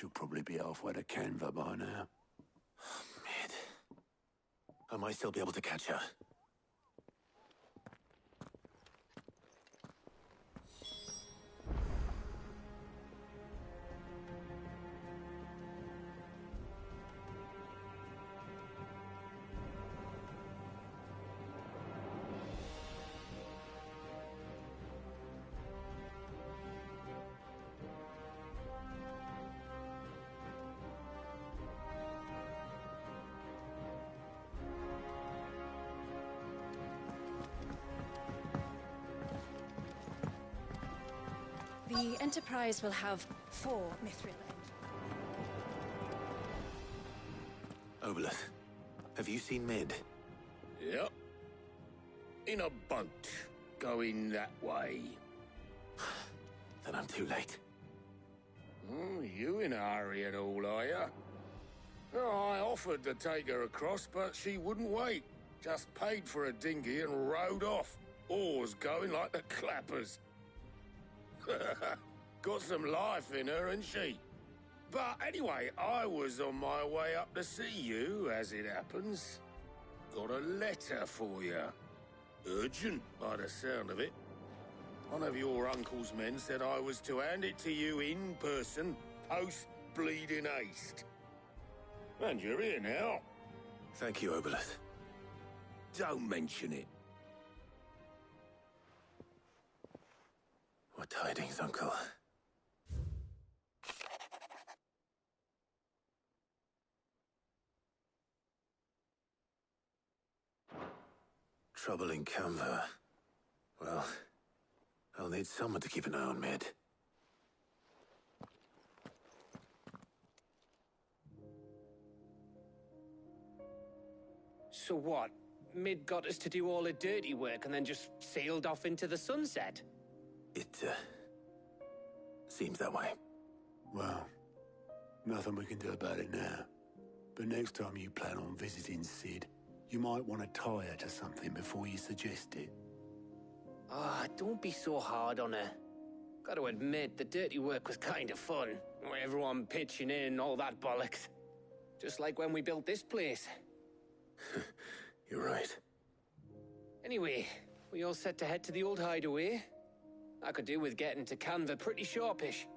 She'll probably be halfway to Canva by now. Mid. I might still be able to catch her. The Enterprise will have 4 Mithril engines. Obelith, have you seen Mid? Yep. In a boat, going that way. Then I'm too late. You in a hurry and all, are ya? Oh, I offered to take her across, but she wouldn't wait. Just paid for a dinghy and rowed off. Oars going like the clappers. Got some life in her, ain't she? But anyway, I was on my way up to see you, as it happens. Got a letter for you. Urgent, by the sound of it. One of your uncle's men said I was to hand it to you in person, post-bleeding haste. And you're here now. Thank you, Obelith. Don't mention it. What tidings, Uncle? Trouble in Canva. Well, I'll need someone to keep an eye on Mid. So what? Mid got us to do all the dirty work and then just sailed off into the sunset? It, seems that way. Well, nothing we can do about it now. But next time you plan on visiting Sid, you might want to tie her to something before you suggest it. Ah, don't be so hard on her. Got to admit, the dirty work was kind of fun. Everyone pitching in, all that bollocks. Just like when we built this place. You're right. Anyway, we all set to head to the old hideaway. I could do with getting to Canva pretty sharpish.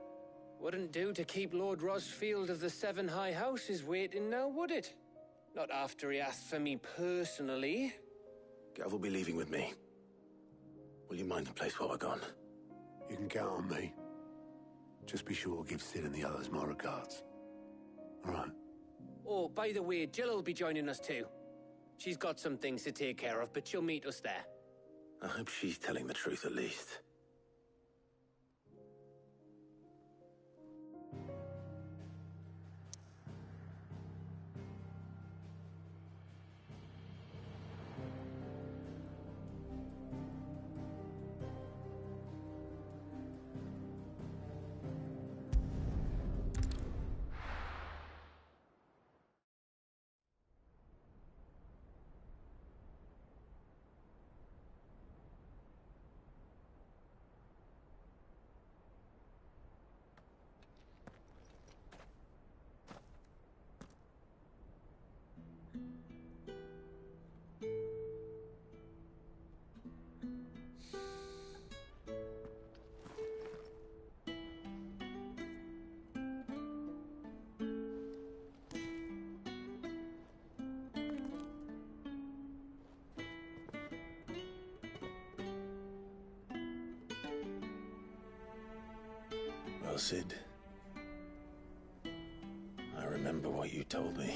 Wouldn't do to keep Lord Rosfield of the Seven High Houses waiting now, would it? Not after he asked for me personally. Gav will be leaving with me. Will you mind the place while we're gone? You can count on me. Just be sure to give Sid and the others my regards. All right. Oh, by the way, Jill will be joining us too. She's got some things to take care of, but she'll meet us there. I hope she's telling the truth at least. Well, Sid, I remember what you told me.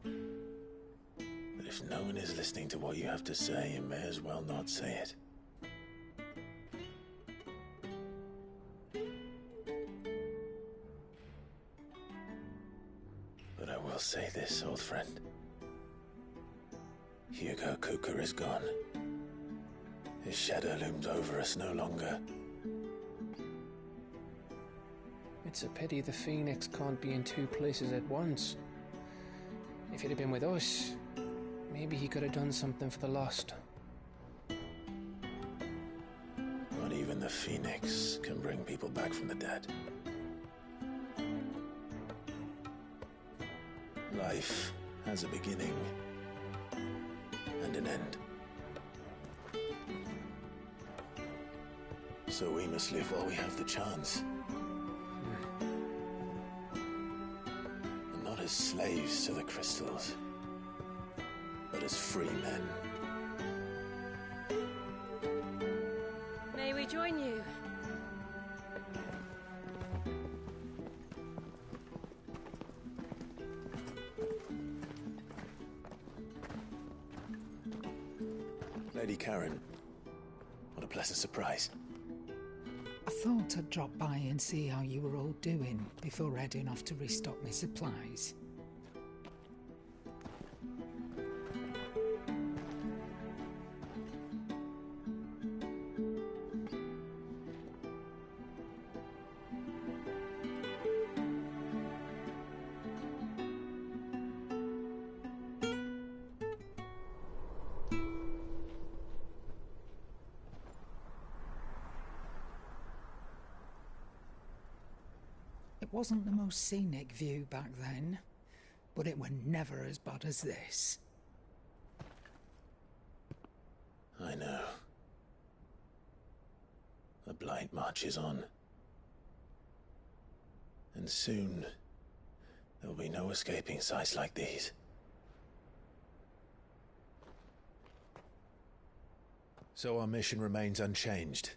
But if no one is listening to what you have to say, you may as well not say it. But I will say this, old friend. Hugo Kuka is gone. His shadow looms over us no longer. It's a pity the Phoenix can't be in 2 places at once. If he'd have been with us, maybe he could have done something for the lost. Not even the Phoenix can bring people back from the dead. Life has a beginning and an end. So we must live while we have the chance. And not as slaves to the crystals, but as free men. May we join you? Lady Karen, what a pleasant surprise. I thought I'd drop by and see how you were all doing before heading off to restock my supplies. It wasn't the most scenic view back then, but it were never as bad as this. I know. The Blight marches on. And soon, there'll be no escaping sights like these. So our mission remains unchanged.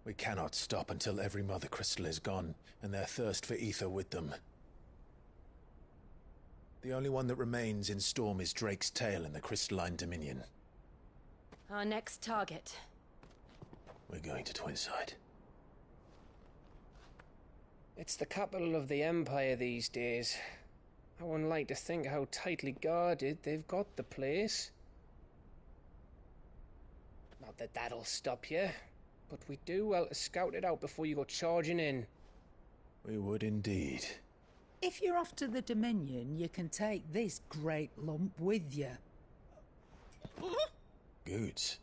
We cannot stop until every Mother Crystal is gone, and their thirst for ether with them. The only one that remains in Storm is Drake's Tail in the Crystalline Dominion. Our next target. We're going to Twinside. It's the capital of the Empire these days. I wouldn't like to think how tightly guarded they've got the place. Not that that'll stop you, but we do well to scout it out before you go charging in. We would indeed. If you're off to the Dominion, you can take this great lump with you. Goods.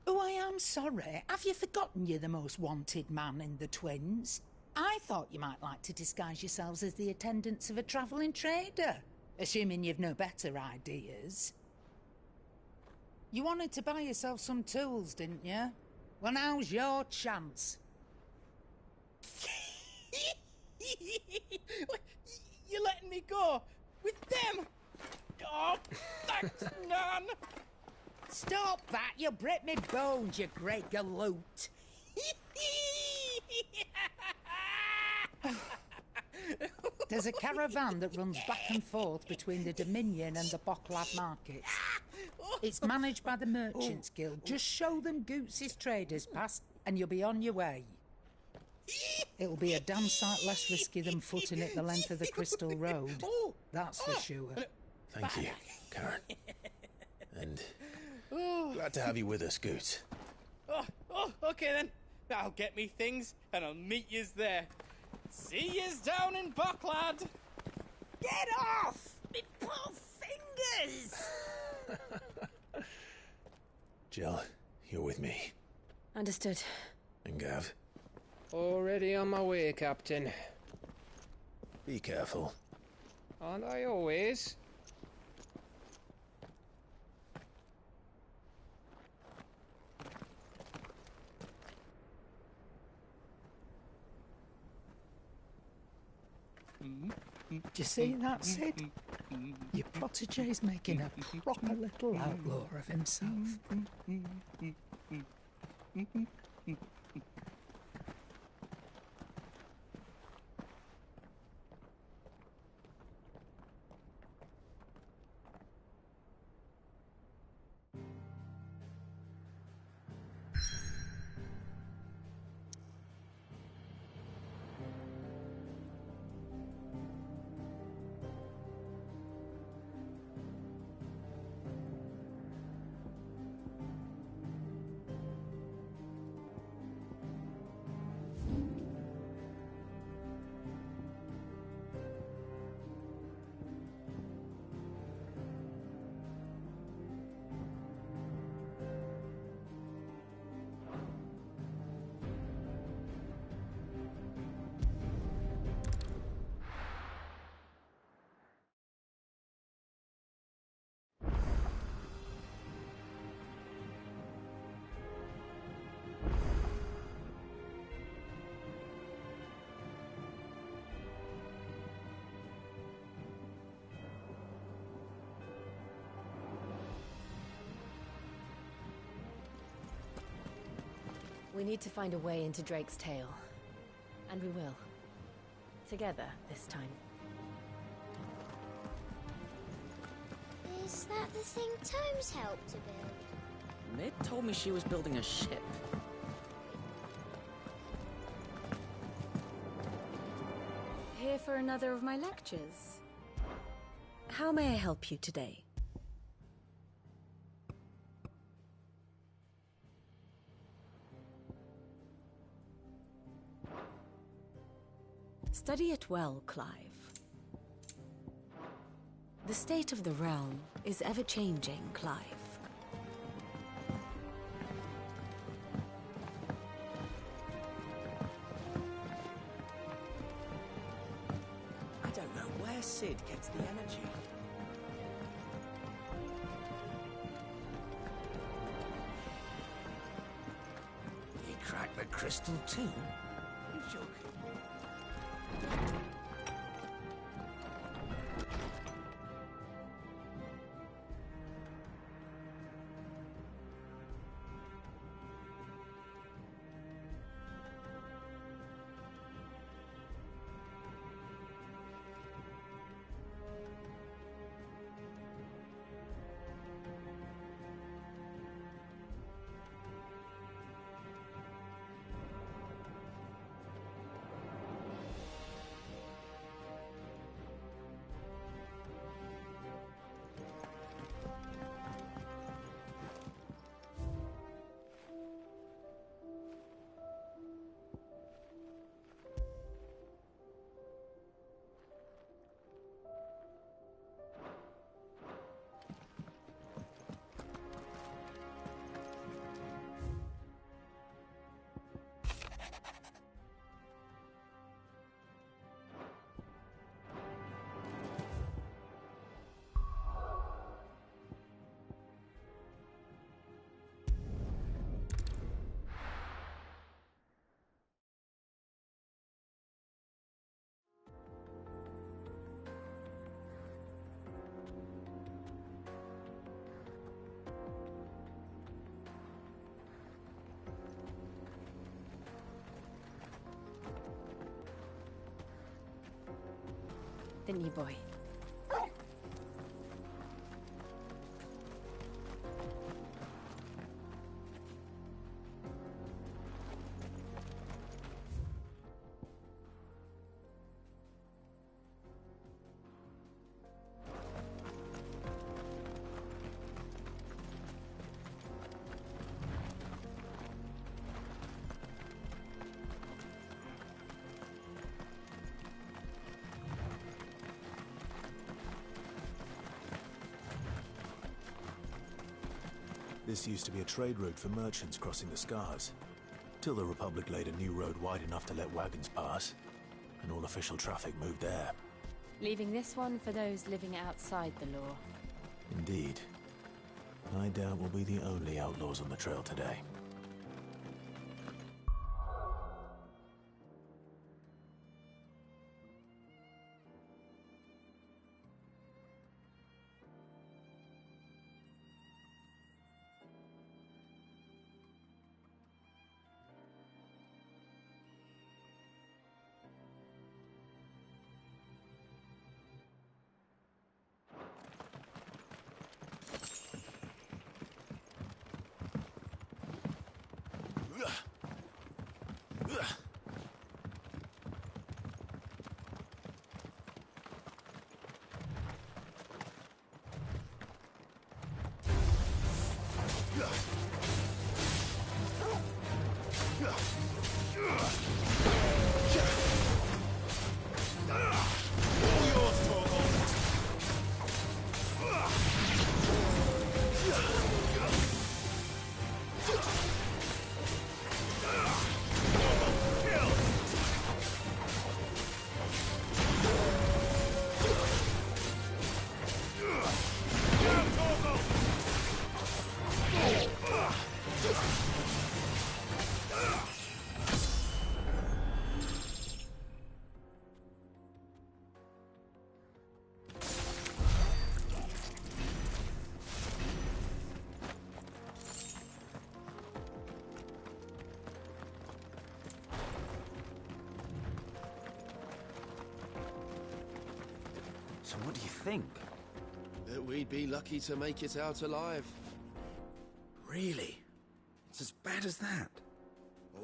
Oh, I am sorry. Have you forgotten you're the most wanted man in the Twins? I thought you might like to disguise yourselves as the attendants of a travelling trader, assuming you've no better ideas. You wanted to buy yourself some tools, didn't you? Well, now's your chance. You're letting me go? With them? Oh, thanks, Nan! Stop that! You'll break me bones, you great galoot! There's a caravan that runs back and forth between the Dominion and the Bocklad markets. It's managed by the Merchants Guild. Just show them Goots' traders pass and you'll be on your way. It'll be a damn sight less risky than footing it the length of the Crystal Road. That's for sure. Thank you, Karen. And glad to have you with us, Goots. Okay then. I'll get me things and I'll meet yous there. See yous down in Bocklad. Get off! Me poor fingers! Jill, you're with me. Understood. And Gav, Already on my way, Captain. be careful. Aren't I always? Do you see that, Sid? Your protégé's making a proper little outlaw of himself. We need to find a way into Drake's tail. And we will. Together, this time. Is that the thing Tomes helped to build? Mid told me she was building a ship. Here for another of my lectures. How may I help you today? Study it well, Clive. The state of the realm is ever-changing, Clive. I don't know where Sid gets the energy. He cracked the crystal too? You joking? Didn't you, boy? This used to be a trade route for merchants crossing the Scars, till the Republic laid a new road wide enough to let wagons pass, and all official traffic moved there. Leaving this one for those living outside the law. Indeed. I doubt we'll be the only outlaws on the trail today. So what do you think? That we'd be lucky to make it out alive. Really? It's as bad as that?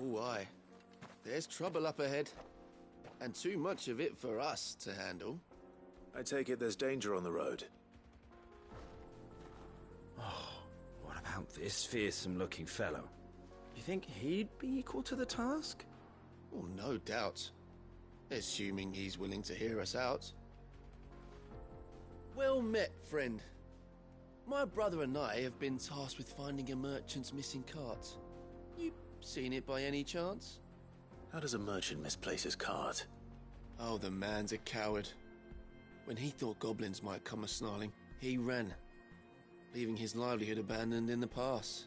Oh, aye. There's trouble up ahead. And too much of it for us to handle. I take it there's danger on the road. Oh, what about this fearsome-looking fellow? You think he'd be equal to the task? Oh, no doubt. Assuming he's willing to hear us out. Well met, friend. My brother and I have been tasked with finding a merchant's missing cart. You seen it by any chance? How does a merchant misplace his cart? Oh, the man's a coward. When he thought goblins might come a-snarling, he ran, leaving his livelihood abandoned in the pass.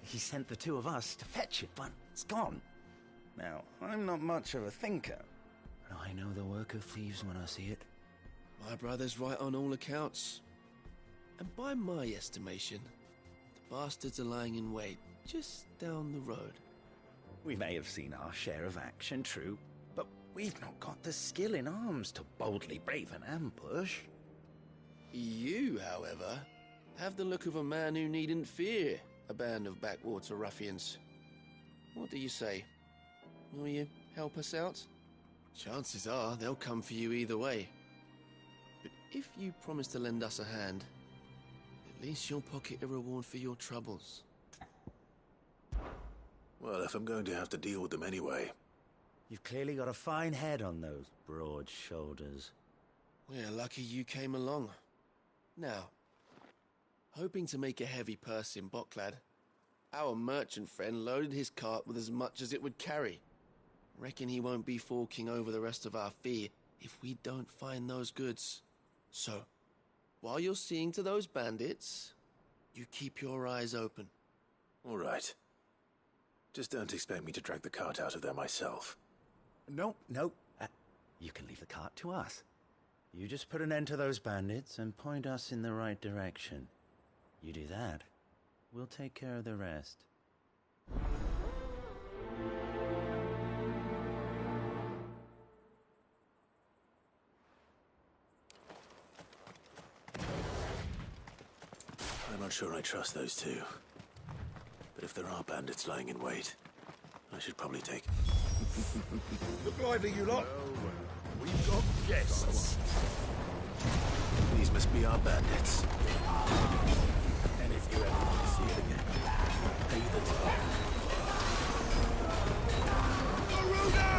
He sent the two of us to fetch it, but it's gone. Now, I'm not much of a thinker, but I know the work of thieves when I see it. My brother's right on all accounts. And by my estimation, the bastards are lying in wait just down the road. We may have seen our share of action, true, but we've not got the skill in arms to boldly brave an ambush. You, however, have the look of a man who needn't fear a band of backwater ruffians. What do you say? Will you help us out? Chances are they'll come for you either way. But if you promise to lend us a hand, at least you'll pocket a reward for your troubles. Well, if I'm going to have to deal with them anyway. You've clearly got a fine head on those broad shoulders. We're lucky you came along. Now, hoping to make a heavy purse in Bocklad, our merchant friend loaded his cart with as much as it would carry. Reckon he won't be forking over the rest of our fee if we don't find those goods. So, while you're seeing to those bandits, you keep your eyes open. All right. Just don't expect me to drag the cart out of there myself. No. You can leave the cart to us. You just put an end to those bandits and point us in the right direction. You do that, we'll take care of the rest. I'm not sure I trust those two. But if there are bandits lying in wait, I should probably take... Look lively, you lot! We've got guests! These must be our bandits. And if you ever want to see it again, pay the toll. Garuda!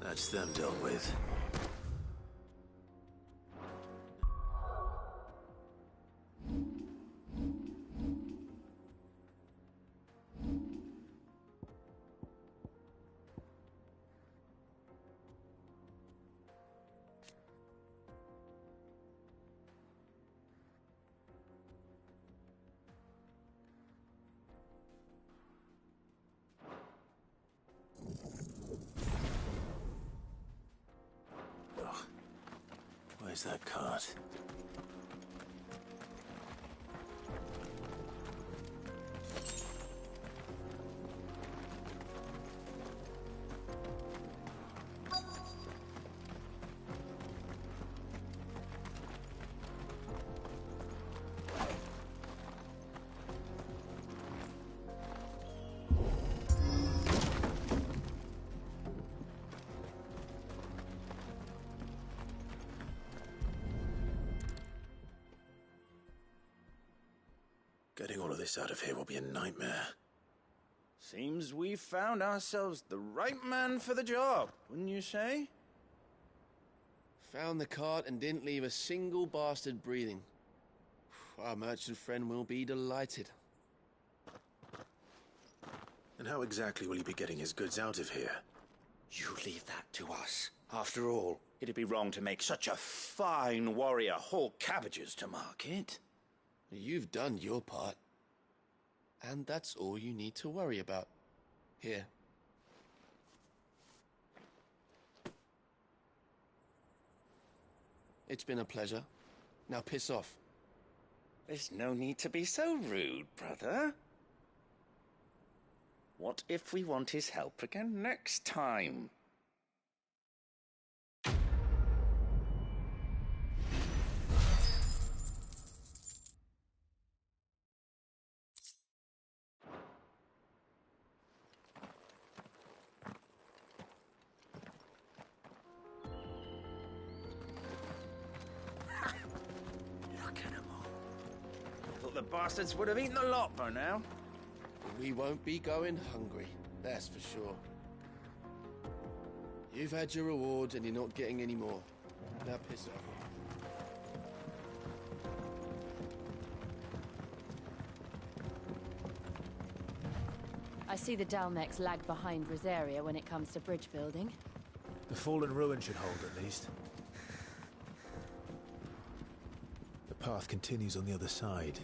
That's them dealt with. Where's that cart? Getting all of this out of here will be a nightmare. Seems we've found ourselves the right man for the job, wouldn't you say? Found the cart and didn't leave a single bastard breathing. Our merchant friend will be delighted. And how exactly will he be getting his goods out of here? You leave that to us. After all, it'd be wrong to make such a fine warrior haul cabbages to market. You've done your part. And that's all you need to worry about. Here. It's been a pleasure. Now piss off. There's no need to be so rude, brother. What if we want his help again next time? The bastards would have eaten the lot by now. We won't be going hungry, that's for sure. You've had your rewards and you're not getting any more. Now piss off. I see the Dalmex lag behind Rosaria when it comes to bridge building. The fallen ruin should hold, at least. The path continues on the other side.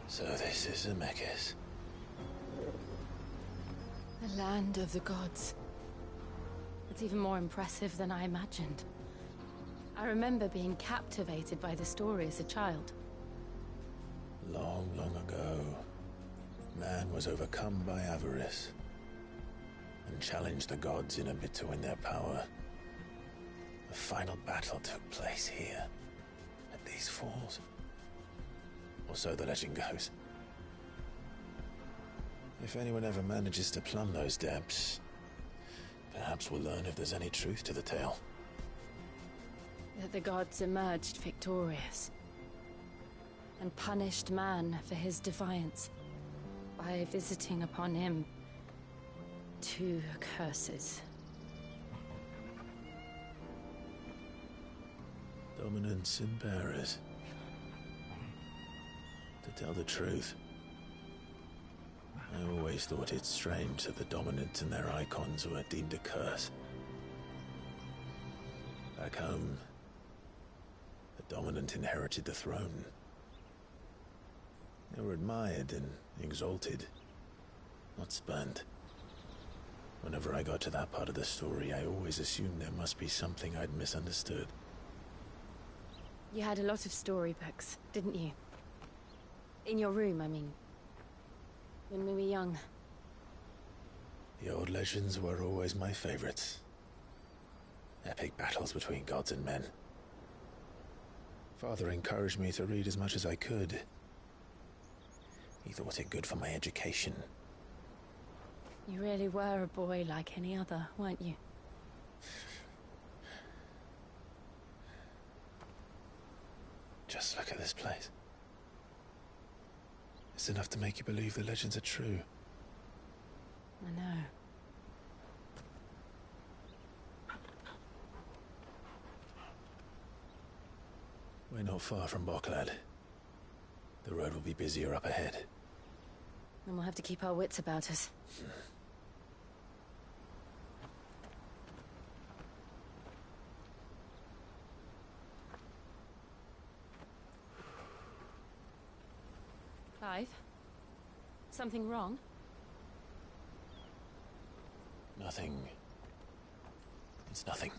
So this is Zemeckis. The land of the gods. It's even more impressive than I imagined. I remember being captivated by the story as a child. Long, long ago, man was overcome by avarice and challenged the gods in a bid to win their power. The final battle took place here, at these falls. Or so the legend goes. If anyone ever manages to plumb those depths, perhaps we'll learn if there's any truth to the tale. That the gods emerged victorious and punished man for his defiance by visiting upon him 2 curses. Dominance and bearers. To tell the truth, I always thought it strange that the dominant and their icons were deemed a curse. Back home, the dominant inherited the throne. They were admired and exalted, not spurned. Whenever I got to that part of the story, I always assumed there must be something I'd misunderstood. You had a lot of storybooks, didn't you? In your room, I mean. When we were young. The old legends were always my favorites. Epic battles between gods and men. Father encouraged me to read as much as I could. He thought it good for my education. You really were a boy like any other, weren't you? Just look at this place. It's enough to make you believe the legends are true. I know. We're not far from Boklad. The road will be busier up ahead. And we'll have to keep our wits about us. Clive? Something wrong? Nothing. It's nothing.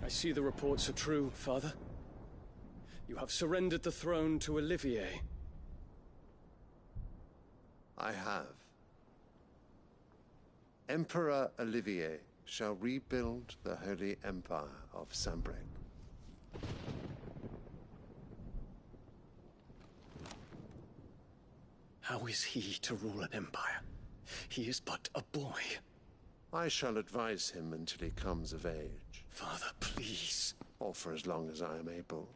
I see the reports are true, Father. You have surrendered the throne to Olivier. I have. Emperor Olivier shall rebuild the Holy Empire of Sanbreque. How is he to rule an empire? He is but a boy. I shall advise him until he comes of age. Father, please. Or for as long as I am able.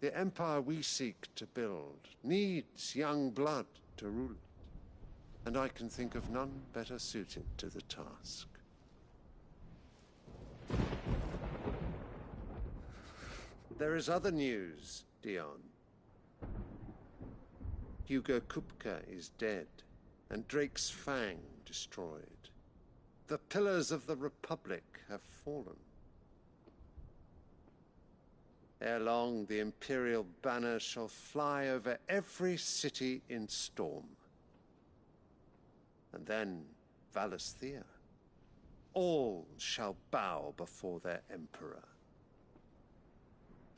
The empire we seek to build needs young blood to rule it, and I can think of none better suited to the task. There is other news, Dion. Hugo Kupka is dead, and Drake's Fang destroyed. The pillars of the Republic have fallen. Ere long, the Imperial banner shall fly over every city in Storm. And then Valisthea. All shall bow before their Emperor.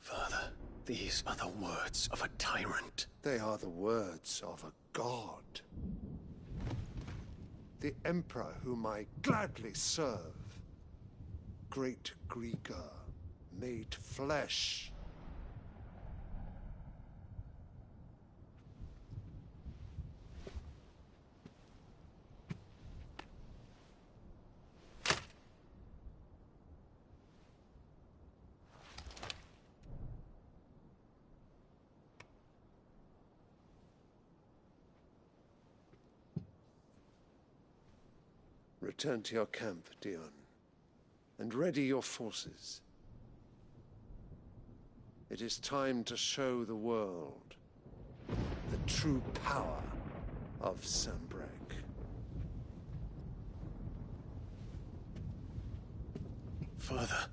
Father, these are the words of a tyrant. They are the words of a god. The Emperor whom I gladly serve. Great Grieger, made flesh. Return to your camp, Dion, and ready your forces. It is time to show the world the true power of Sanbreque. Father.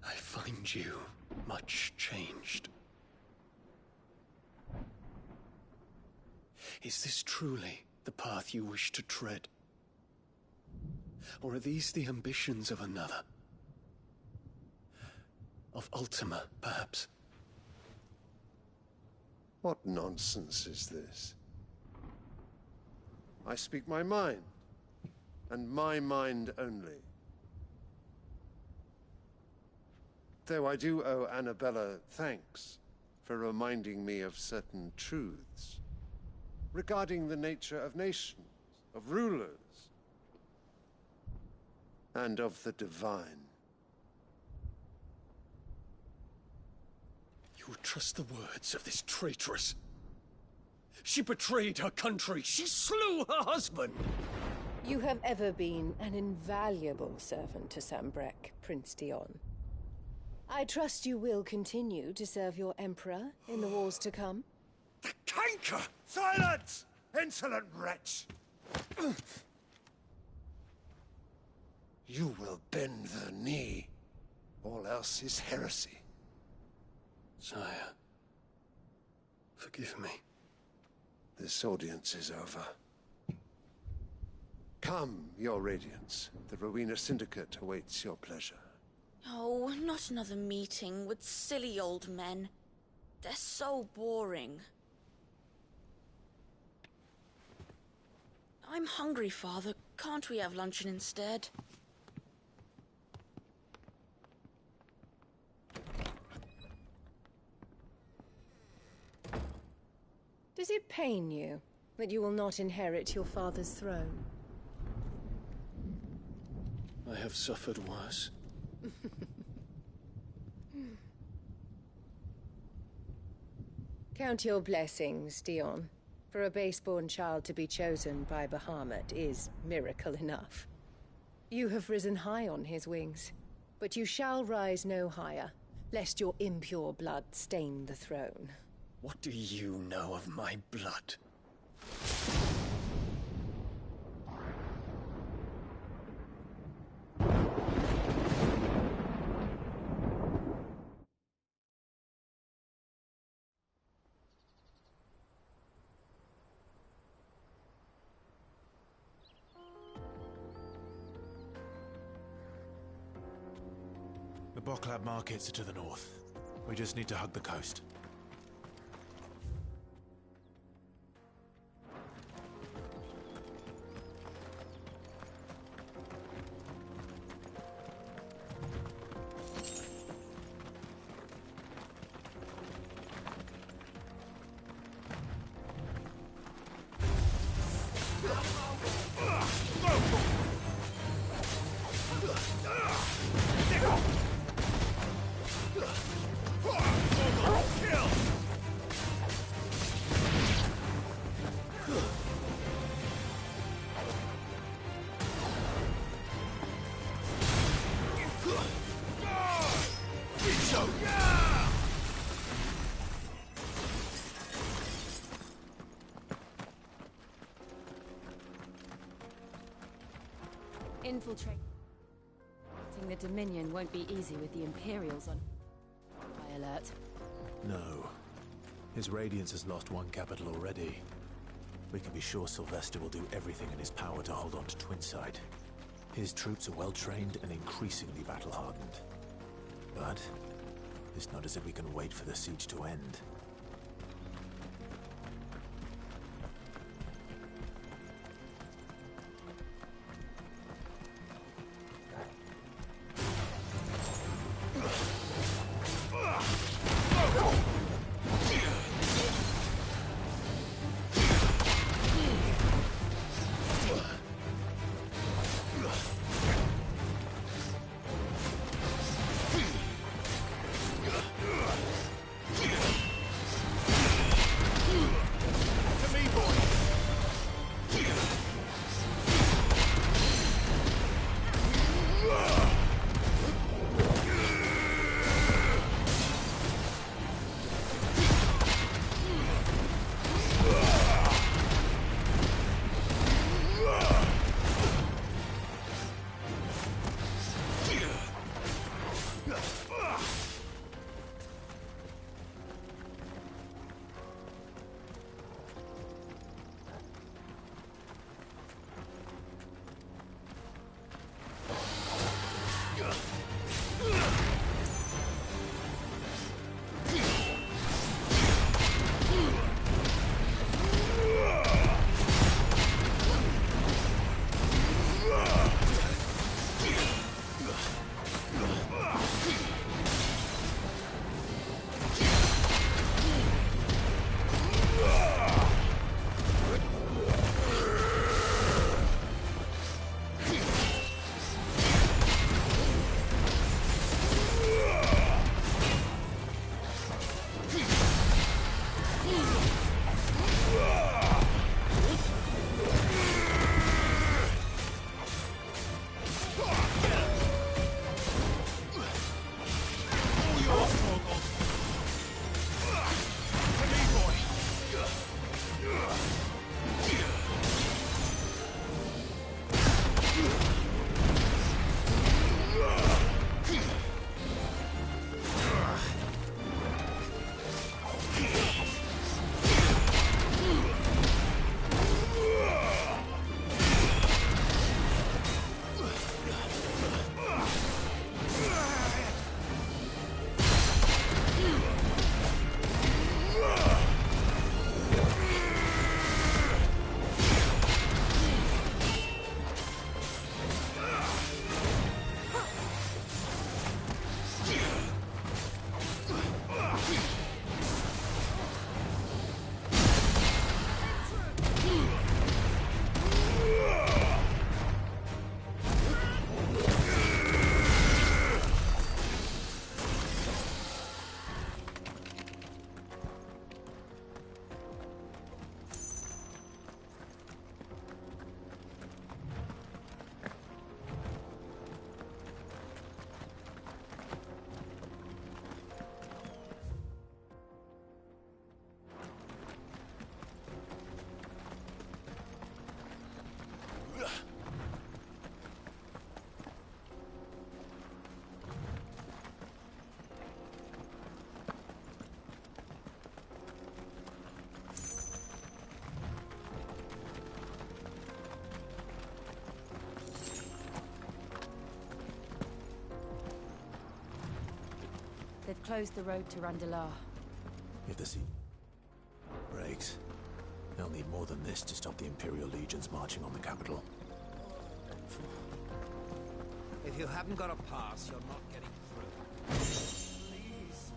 I find you much changed. Is this truly the path you wish to tread? Or are these the ambitions of another? Of Ultima, perhaps? What nonsense is this? I speak my mind, and my mind only. Though I do owe Annabella thanks for reminding me of certain truths regarding the nature of nations, of rulers, and of the divine. You would trust the words of this traitress? She betrayed her country. She slew her husband. You have ever been an invaluable servant to Sambrek, Prince Dion. I trust you will continue to serve your Emperor in the wars to come. The canker! Silence! Insolent wretch! You will bend the knee. All else is heresy. Sire, forgive me. This audience is over. Come, Your Radiance. The Rowena Syndicate awaits your pleasure. Oh, not another meeting with silly old men. They're so boring. I'm hungry, Father. Can't we have luncheon instead? Does it pain you that you will not inherit your father's throne? I have suffered worse. Count your blessings, Dion. For a base-born child to be chosen by Bahamut is miracle enough. You have risen high on his wings, but you shall rise no higher, lest your impure blood stain the throne. What do you know of my blood? The Boklab markets are to the north. We just need to hug the coast. Infiltrating the Dominion won't be easy with the Imperials on high alert. No. His Radiance has lost one capital already. We can be sure Sylvester will do everything in his power to hold on to Twinside. His troops are well-trained and increasingly battle-hardened. But it's not as if we can wait for the siege to end. They've closed the road to Randalar. If the sea breaks, they'll need more than this to stop the Imperial legions marching on the capital. If you haven't got a pass, you're not getting through. Please.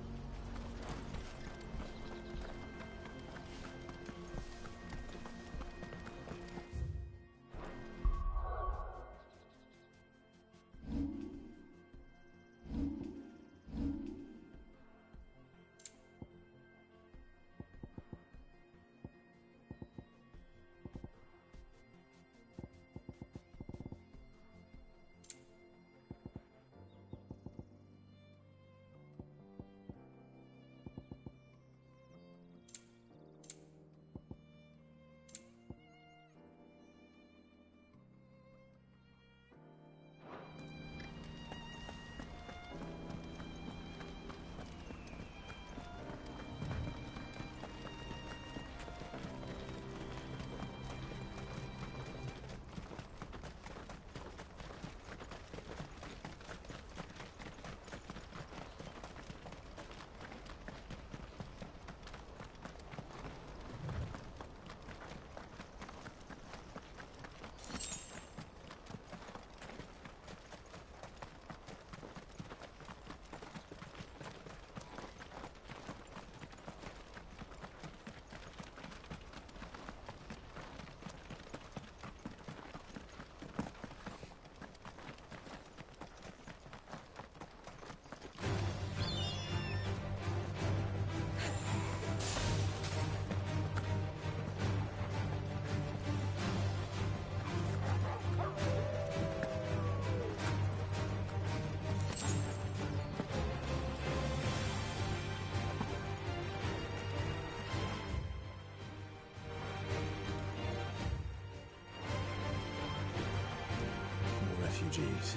Refugees.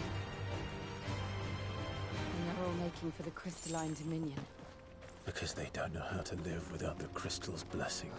And they're all making for the crystalline dominion. Because they don't know how to live without the crystal's blessing.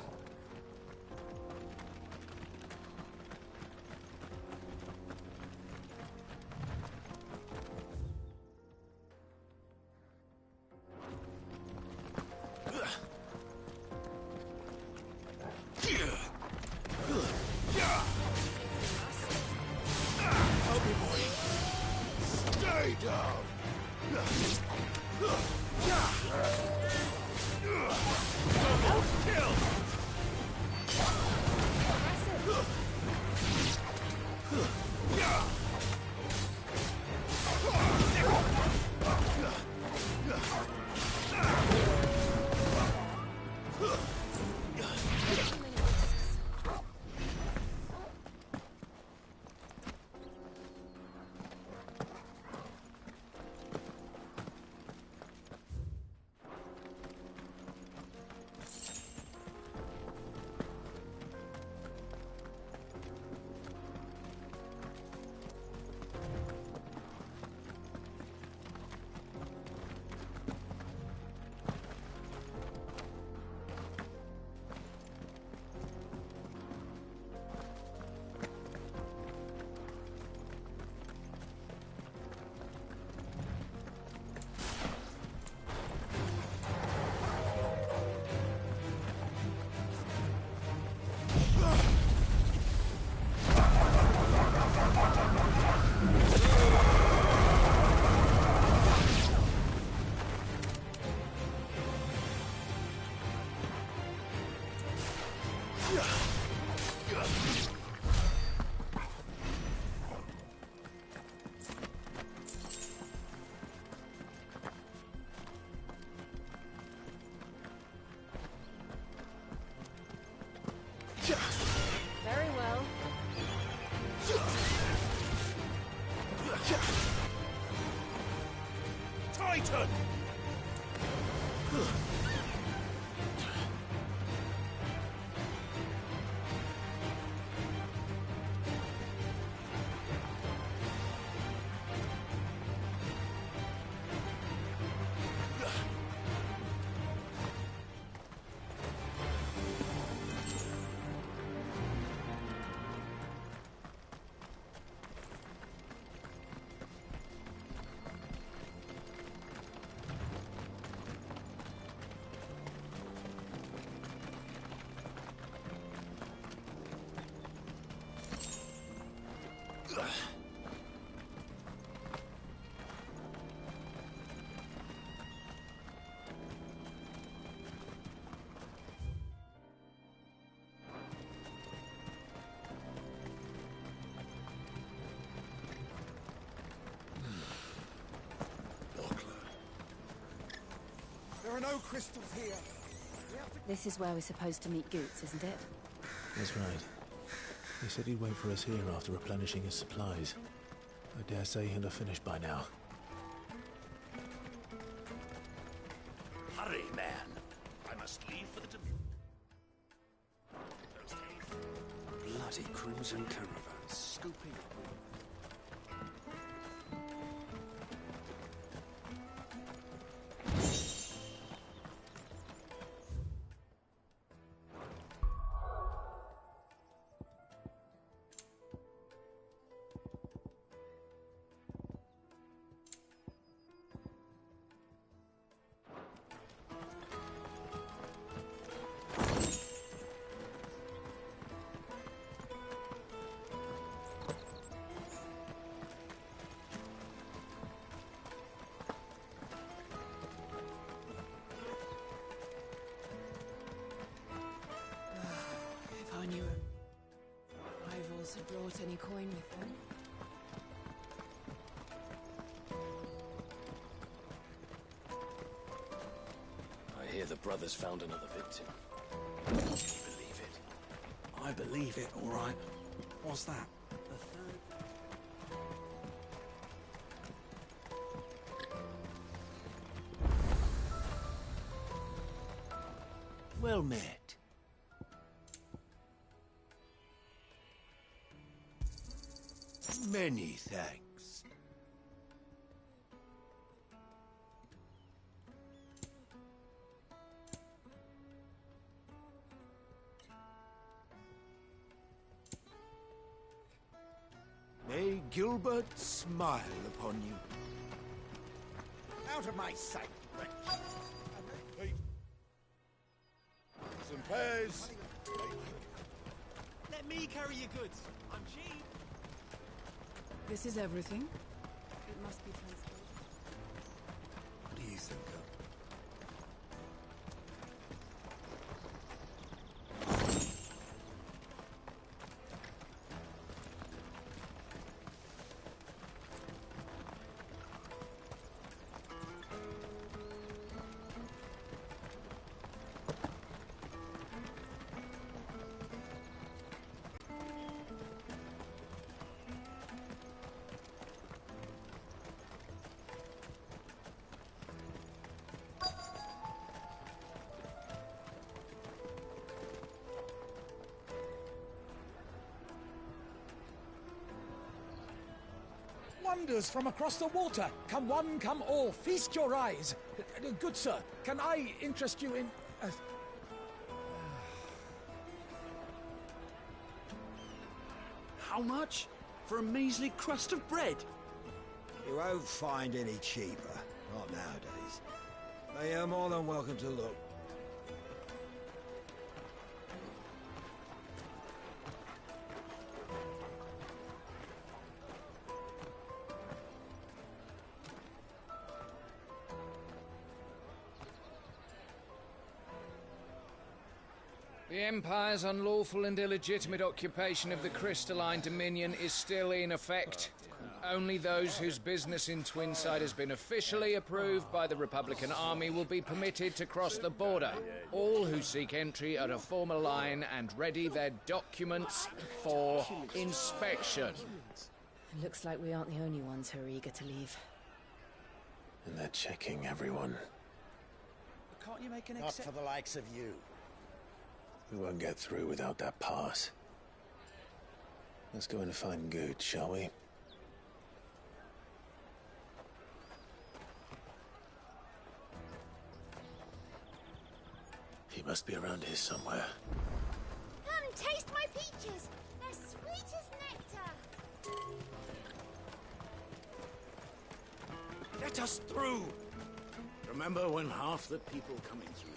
Very well. Titan! are no crystals here. This is where we're supposed to meet Goots, isn't it? That's right. He said he'd wait for us here after replenishing his supplies. I dare say he'll have finished by now. Hurry, man. I must leave for the Bloody crimson caravan, scooping up. Had brought any coin with them. I hear the brothers found another victim. Can you believe it? I believe it, all right. What's that? Well met. Many thanks. May Gilbert smile upon you. Out of my sight, wretch. Some pears. Let me carry your goods. I'm cheap. This is everything. It must be transported. What do you think of? Wonders from across the water. Come one, come all. Feast your eyes. Good sir, can I interest you in... How much? For a measly crust of bread? You won't find any cheaper. Not nowadays. But you're more than welcome to look. The Empire's unlawful and illegitimate occupation of the crystalline dominion is still in effect. Only those whose business in Twinside has been officially approved by the Republican Army will be permitted to cross the border. All who seek entry are to form a line and ready their documents for inspection. It looks like we aren't the only ones who are eager to leave. And they're checking everyone. Can't you make an Not for the likes of you. We won't get through without that pass. Let's go in and find Good, shall we? He must be around here somewhere. Come, taste my peaches. They're sweet as nectar. Let us through. Remember when half the people coming through here...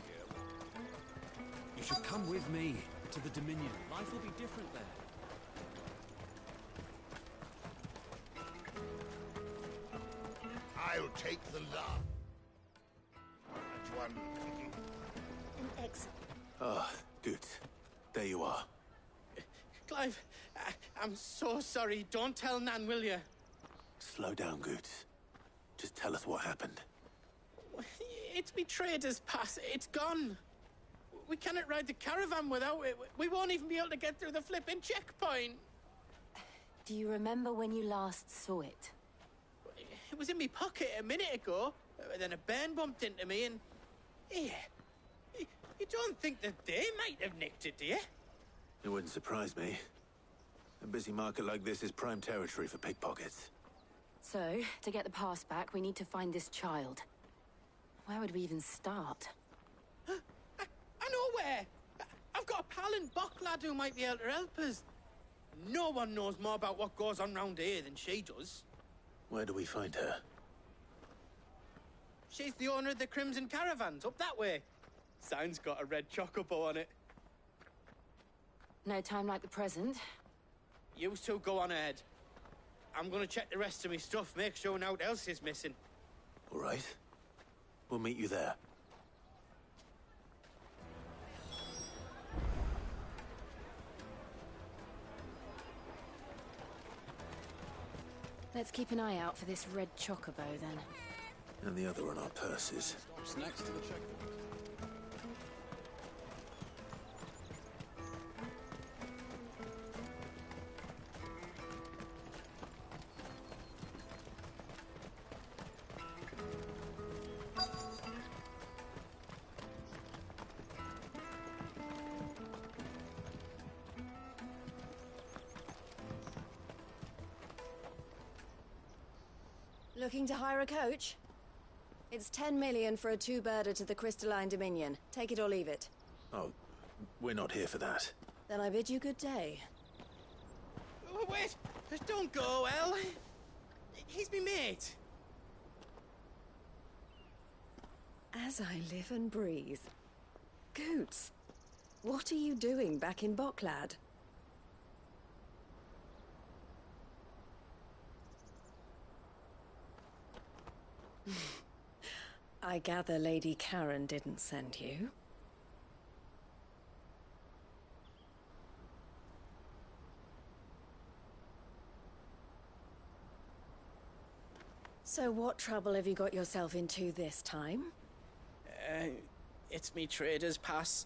You should come with me to the Dominion. Life will be different there. I'll take the lot. Which one? An exit. Ah, good. There you are. Clive, I'm so sorry. Don't tell Nan, will you? Slow down, Goots. Just tell us what happened. It's me trader's pass. It's gone. We cannot ride the caravan without it. We won't even be able to get through the flipping checkpoint. Do you remember when you last saw it? It was in my pocket a minute ago. Then a bairn bumped into me and... Yeah. You don't think that they might have nicked it, do you? It wouldn't surprise me. A busy market like this is prime territory for pickpockets. So, to get the pass back, we need to find this child. Where would we even start? I know where! I've got a pal in Bocklad who might be able to help us. No one knows more about what goes on round here than she does. Where do we find her? She's the owner of the Crimson Caravans, up that way. Sign's got a red chocobo on it. No time like the present. You two go on ahead. I'm gonna check the rest of my stuff, make sure naught else is missing. All right. We'll meet you there. Let's keep an eye out for this red chocobo, then. And the other on our purses. Stops next to the checkpoint. Looking to hire a coach? It's 10 million for a two-birder to the Crystalline Dominion. Take it or leave it. Oh, we're not here for that. Then I bid you good day. Oh, wait! Don't go, El. He's me mate. As I live and breathe. Goots, what are you doing back in Bocklad? I gather Lady Karen didn't send you. So what trouble have you got yourself into this time? It's me trader's pass.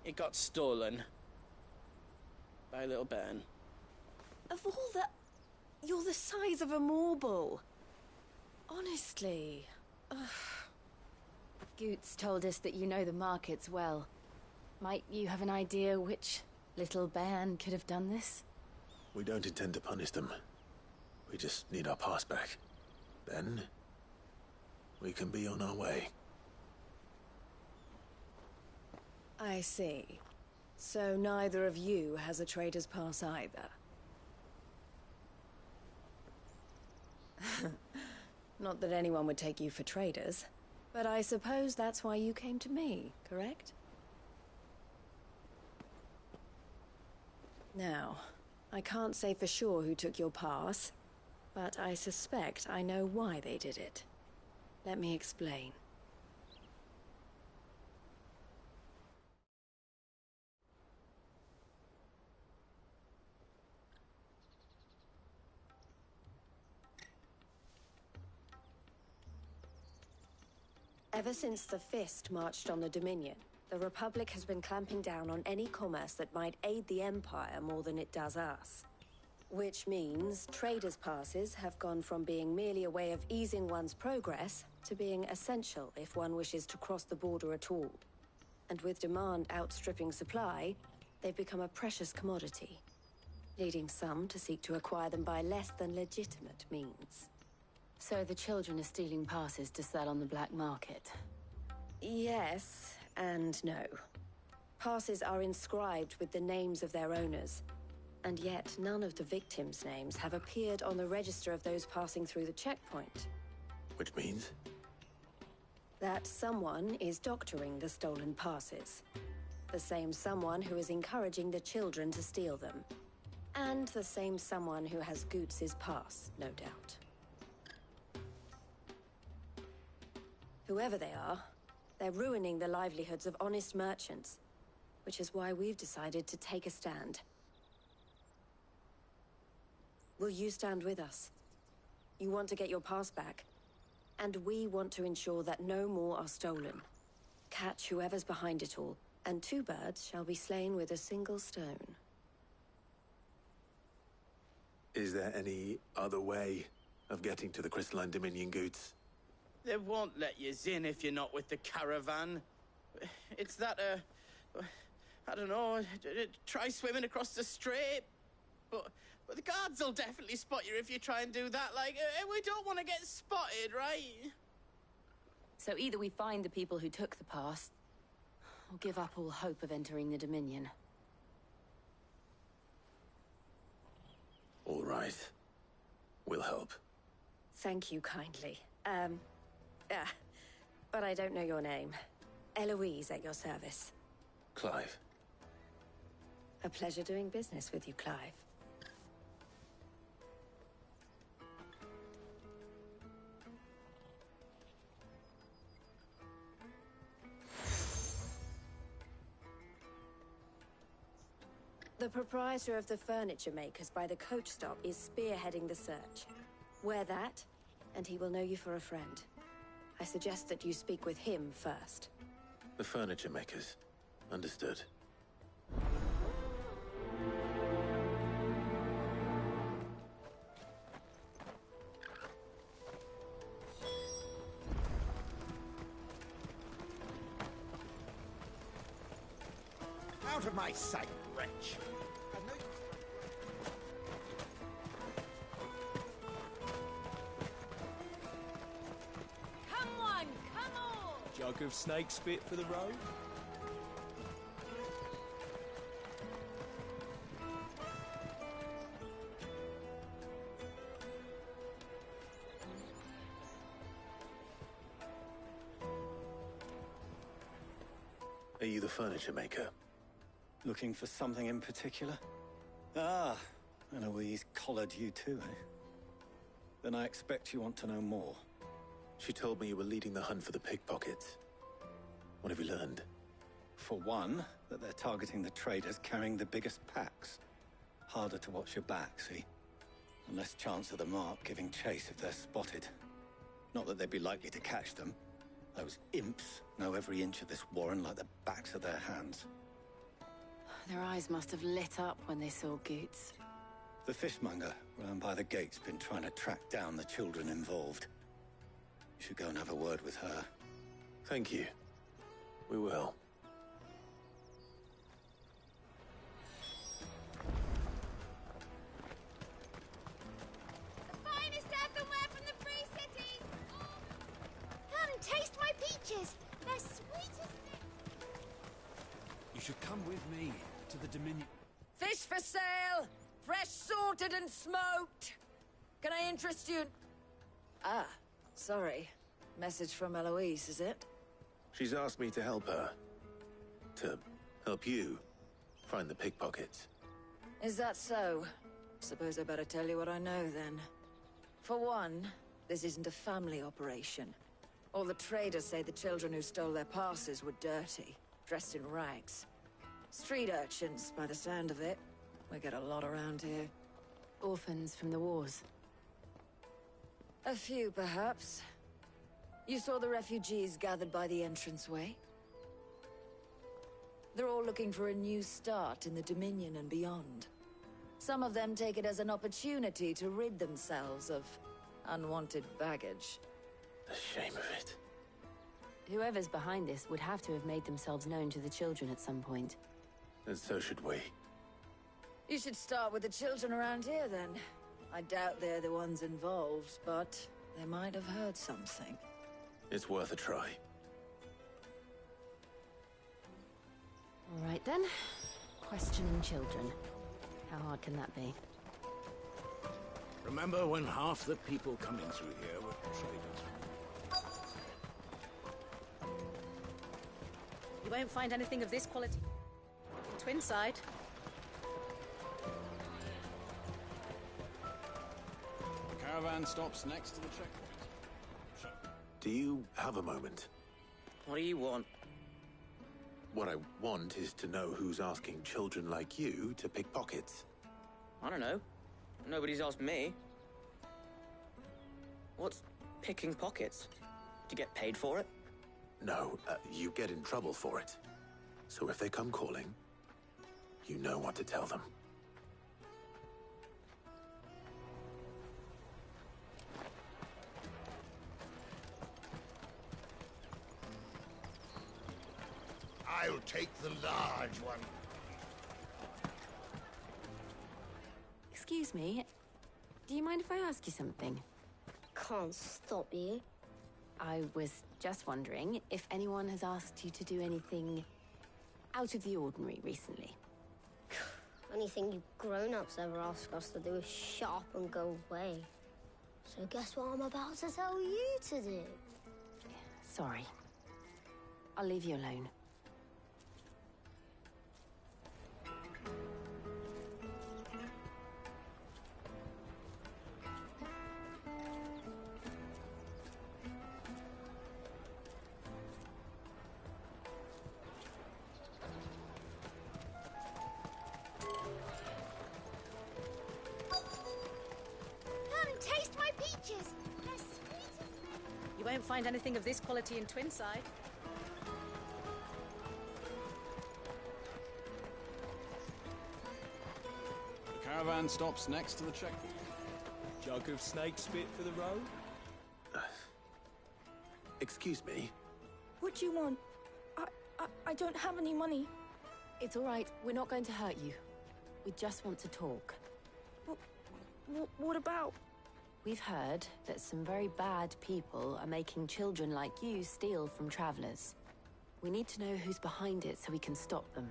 It got stolen. By a little bairn. Of all the... You're the size of a marble. Honestly. Ugh. Goots told us that you know the markets well. Might you have an idea which little bairn could have done this? We don't intend to punish them. We just need our pass back. Then, we can be on our way. I see. So neither of you has a trader's pass either. Not that anyone would take you for traders, but I suppose that's why you came to me, correct? Now, I can't say for sure who took your pass, but I suspect I know why they did it. Let me explain. Ever since the Fist marched on the Dominion, the Republic has been clamping down on any commerce that might aid the Empire more than it does us. Which means traders' passes have gone from being merely a way of easing one's progress to being essential if one wishes to cross the border at all. And with demand outstripping supply, they've become a precious commodity, leading some to seek to acquire them by less than legitimate means. So the children are stealing passes to sell on the black market? Yes, and no. Passes are inscribed with the names of their owners, and yet none of the victims' names have appeared on the register of those passing through the checkpoint. Which means? That someone is doctoring the stolen passes. The same someone who is encouraging the children to steal them. And the same someone who has Goots' pass, no doubt. Whoever they are, they're ruining the livelihoods of honest merchants, which is why we've decided to take a stand. Will you stand with us? You want to get your pass back, And we want to ensure that no more are stolen. Catch whoever's behind it all, and 2 birds shall be slain with a single stone. Is there any other way of getting to the Crystalline Dominion goods? They won't let you in if you're not with the caravan. It's that, I don't know, try swimming across the strait. But the guards will definitely spot you if you try and do that. Like, we don't want to get spotted, right? So either we find the people who took the pass, or give up all hope of entering the Dominion. All right. We'll help. Thank you kindly. But I don't know your name. Eloise at your service. Clive. A pleasure doing business with you, Clive. The proprietor of the furniture makers by the coach stop is spearheading the search. Wear that, and he will know you for a friend. I suggest that you speak with him first. The furniture makers. Understood. Out of my sight, wretch! Come on, come on! Jug of snake spit for the road? Are you the furniture maker? Looking for something in particular? Ah, Eloise collared you too, eh? Then I expect you want to know more. She told me you were leading the hunt for the pickpockets. What have you learned? For one, that they're targeting the traders carrying the biggest packs. Harder to watch your back, see? And less chance of the mark giving chase if they're spotted. Not that they'd be likely to catch them. Those imps know every inch of this warren like the backs of their hands. Their eyes must have lit up when they saw Goots. The fishmonger round by the gate's been trying to track down the children involved. You should go and have a word with her. Thank you. We will. The finest earthenware from the Free Cities! Come, taste my peaches! They're sweet as You should come with me to the Dominion. Fish for sale! Fresh sorted and smoked! Can I interest you? Ah, sorry. Message from Eloise, is it? She's asked me to help her. To help you find the pickpockets. Is that so? Suppose I better tell you what I know, then. For one, this isn't a family operation. All the traders say the children who stole their passes were dirty, dressed in rags. Street urchins, by the sound of it. We get a lot around here. Orphans from the wars. A few, perhaps. You saw the refugees gathered by the entranceway? They're all looking for a new start in the Dominion and beyond. Some of them take it as an opportunity to rid themselves of unwanted baggage. The shame of it. Whoever's behind this would have to have made themselves known to the children at some point. And so should we. You should start with the children around here, then. I doubt they're the ones involved, but they might have heard something. It's worth a try. All right, then. Questioning children. How hard can that be? Remember when half the people coming through here were traders? You won't find anything of this quality. Twinside. The caravan stops next to the checkpoint. Do you have a moment? What do you want? What I want is to know who's asking children like you to pick pockets. I don't know. Nobody's asked me. What's Picking pockets? Do you get paid for it? No, you get in trouble for it. So if they come calling, you know what to tell them. I'll take the large one. Excuse me, do you mind if I ask you something? Can't stop you. I was just wondering if anyone has asked you to do anything out of the ordinary recently. Anything you grown-ups ever ask us to do is shut up and go away. So guess what I'm about to tell you to do? Sorry. I'll leave you alone. Taste my peaches! They're sweet as... You won't find anything of this quality in Twinside. The caravan stops next to the checkpoint. Jug of snake spit for the road? Excuse me? What do you want? I don't have any money. It's all right. We're not going to hurt you. We just want to talk. What about? We've heard that some very bad people are making children like you steal from travelers. We need to know who's behind it so we can stop them.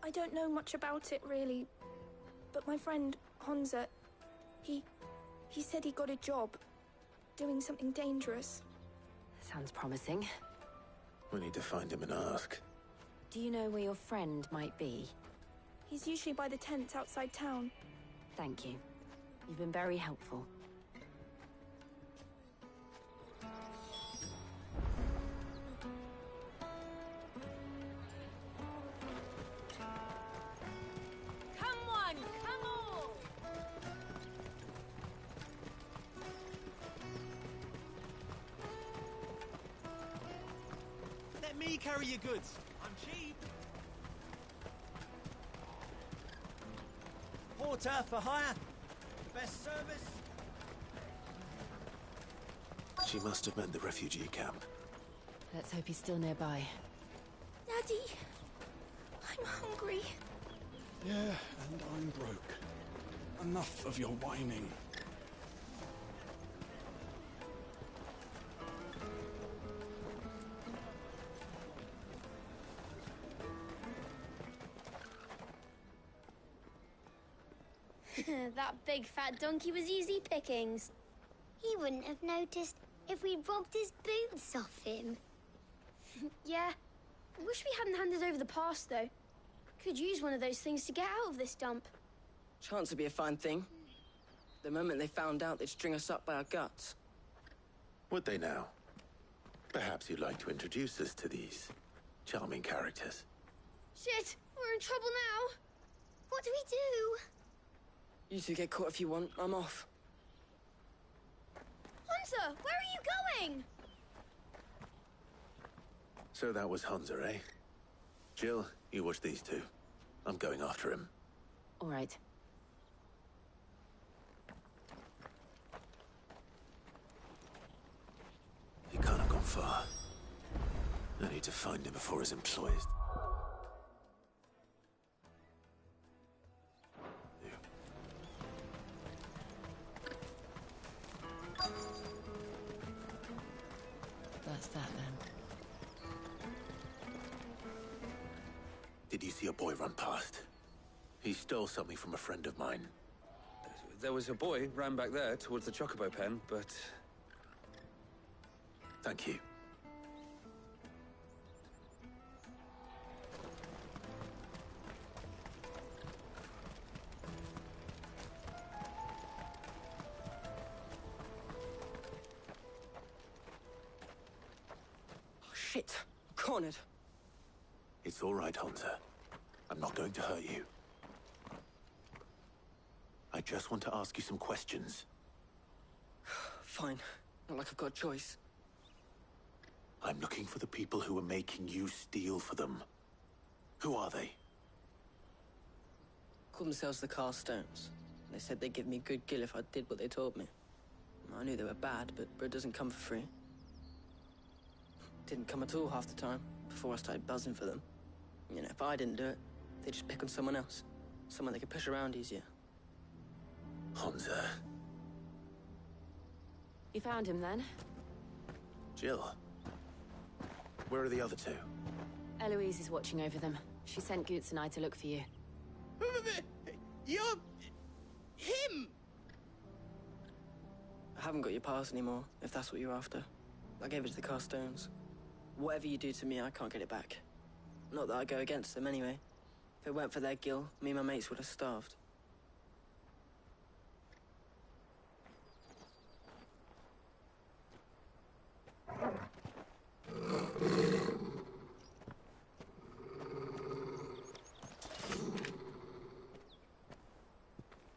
I don't know much about it, really. But my friend, Hansa, he said he got a job doing something dangerous. Sounds promising. We need to find him and ask. Do you know where your friend might be? He's usually by the tents outside town. Thank you. You've been very helpful. Come on, come on! Let me carry your goods. I'm cheap. Porter for hire. Best service. She must have meant the refugee camp. Let's hope he's still nearby. Daddy, I'm hungry. Yeah, and I'm broke. Enough of your whining. That big fat donkey was easy pickings. He wouldn't have noticed if we'd robbed his boots off him. Yeah. Wish we hadn't handed over the pass, though. Could use one of those things to get out of this dump. Chance would be a fine thing. The moment they found out, they'd string us up by our guts. Would they now? Perhaps you'd like to introduce us to these charming characters. Shit! We're in trouble now! What do we do? You two get caught if you want. I'm off. Hunter, where are you going? So that was Hansa, eh? Jill, you watch these two. I'm going after him. All right. He can't have gone far. I need to find him before his employees... That's that, then. Did you see a boy run past? He stole something from a friend of mine. There was a boy ran back there towards the chocobo pen, but... Thank you. Shit! Cornered! It's all right, Hunter. I'm not going to hurt you. I just want to ask you some questions. Fine. Not like I've got a choice. I'm looking for the people who are making you steal for them. Who are they? Called themselves the Carstones. They said they'd give me good gill if I did what they told me. I knew they were bad, but bread doesn't come for free. Didn't come at all half the time, before I started buzzing for them. You know, if I didn't do it, they'd just pick on someone else. Someone they could push around easier. Honza. You found him then? Jill. Where are the other two? Eloise is watching over them. She sent Goots and I to look for you. You're... him! I haven't got your pass anymore, if that's what you're after. I gave it to the Carstones. Whatever you do to me, I can't get it back. Not that I go against them anyway. If it weren't for their gill, me and my mates would have starved.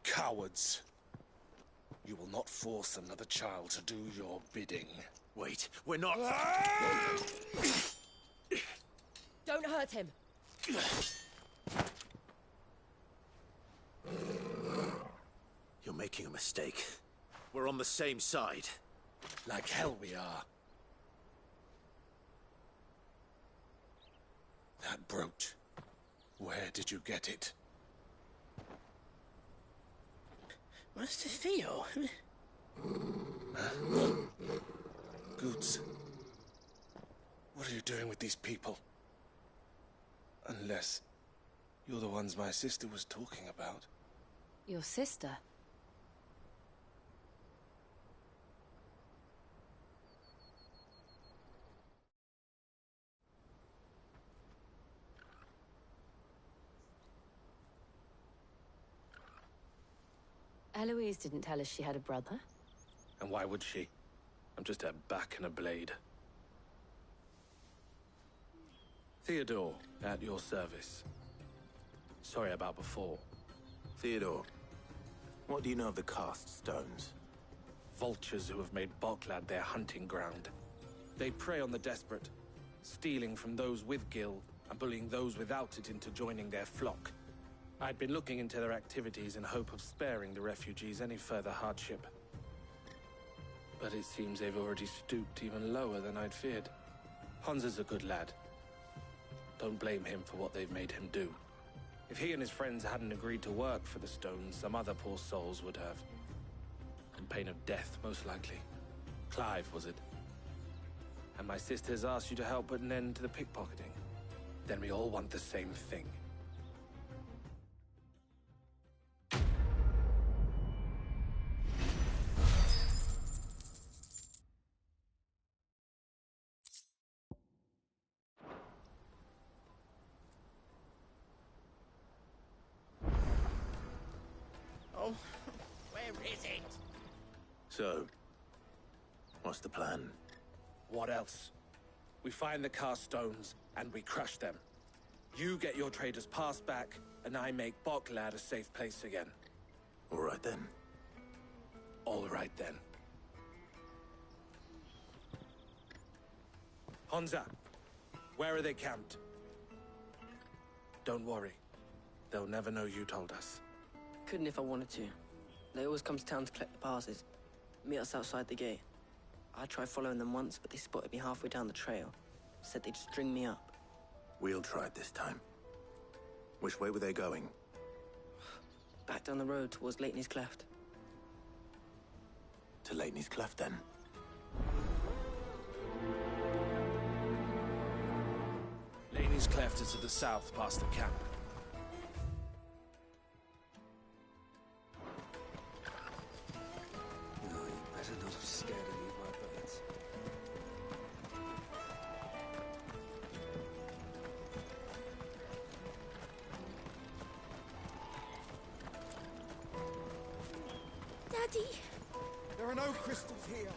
Cowards. You will not force another child to do your bidding. Wait, we're not... Don't hurt him. You're making a mistake. We're on the same side. Like hell we are. That brooch. Where did you get it? Master Theo? Goots. What are you doing with these people? Unless you're the ones my sister was talking about. Your sister? Eloise didn't tell us she had a brother. And why would she? I'm just her back and a blade. Theodore, at your service. Sorry about before. Theodore, what do you know of the Cast Stones? Vultures who have made Boklad their hunting ground. They prey on the desperate, stealing from those with gil and bullying those without it into joining their flock. I'd been looking into their activities in hope of sparing the refugees any further hardship. But it seems they've already stooped even lower than I'd feared. Honza's a good lad. Don't blame him for what they've made him do. If he and his friends hadn't agreed to work for the Stones, some other poor souls would have. On pain of death, most likely. Clive, was it? And my sisters asked you to help put an end to the pickpocketing. Then we all want the same thing. Oh, where is it? So, what's the plan? What else? We find the Cast Stones, and we crush them. You get your traders pass back, and I make Boklad a safe place again. All right then. All right then. Honza, where are they camped? Don't worry. They'll never know you told us. Couldn't if I wanted to. They always come to town to collect the passes. Meet us outside the gate. I tried following them once, but they spotted me halfway down the trail. Said they'd string me up. We'll try it this time. Which way were they going? Back down the road towards Leitney's Cleft. To Leitney's Cleft, then? Laney's Cleft is to the south, past the camp. No, you better not have scared any of my birds. Daddy! There are no crystals here.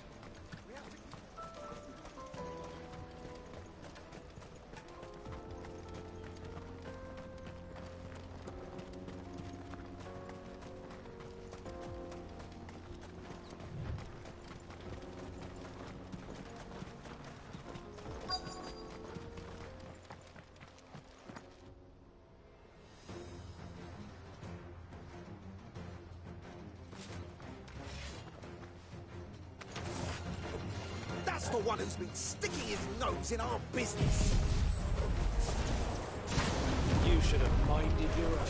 for one who's been sticking his nose in our business. You should have minded your own.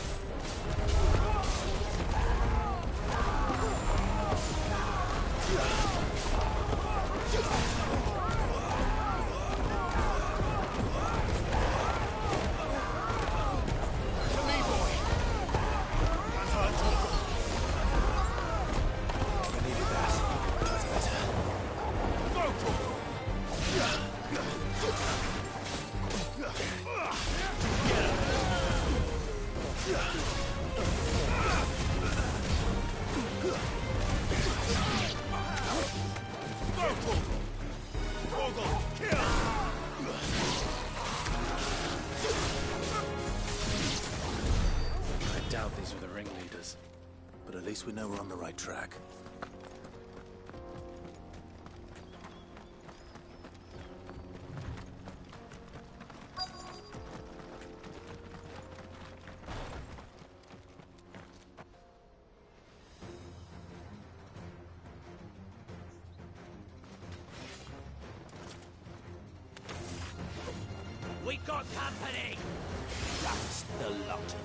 I doubt these were the ringleaders, but at least we know we're on the right track. We got company! That's the lot of them.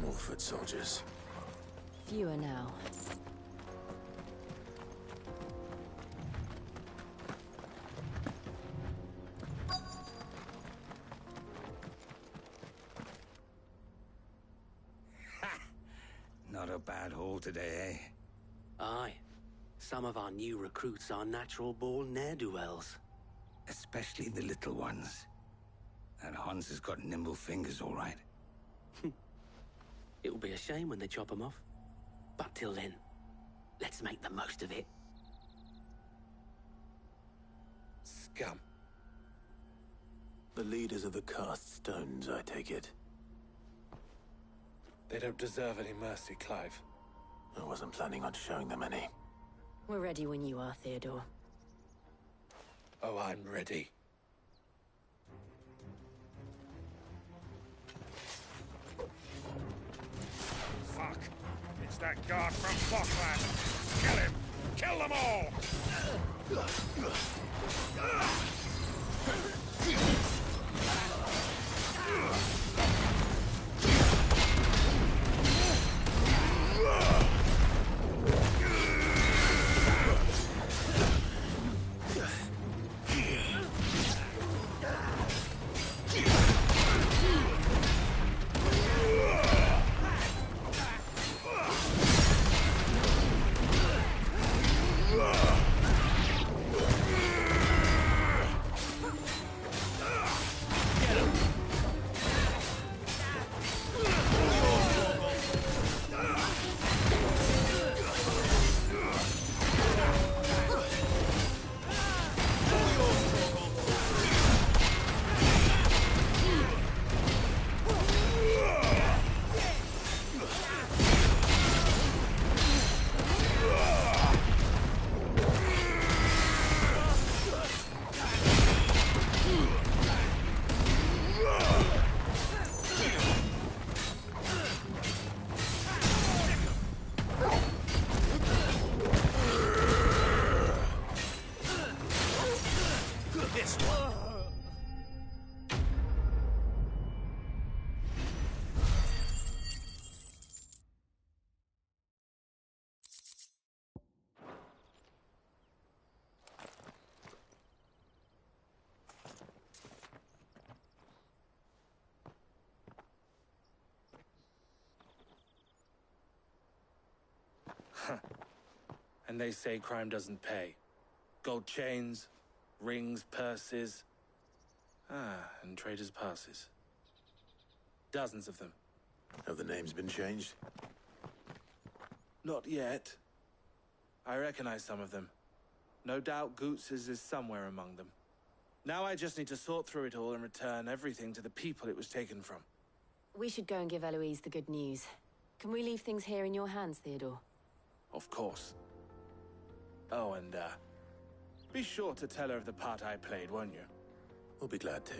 More foot soldiers. Fewer now. Not a bad haul today, eh? Aye. Some of our new recruits are natural-born ne'er-do-wells. Especially the little ones. That Hans has got nimble fingers, all right. It'll be a shame when they chop them off. But till then, let's make the most of it. Scum. The leaders of the cast stones, I take it. They don't deserve any mercy, Clive. I wasn't planning on showing them any. We're ready when you are, Theodore. Oh, I'm ready. Fuck. It's that guard from Bockland. Kill him! Kill them all! And they say crime doesn't pay. Gold chains, rings, purses. And traders' passes. Dozens of them. Have the names been changed? Not yet. I recognize some of them. No doubt Goots's is somewhere among them. Now I just need to sort through it all and return everything to the people it was taken from. We should go and give Eloise the good news. Can we leave things here in your hands, Theodore? Of course. Oh, and, be sure to tell her of the part I played, won't you? We'll be glad to.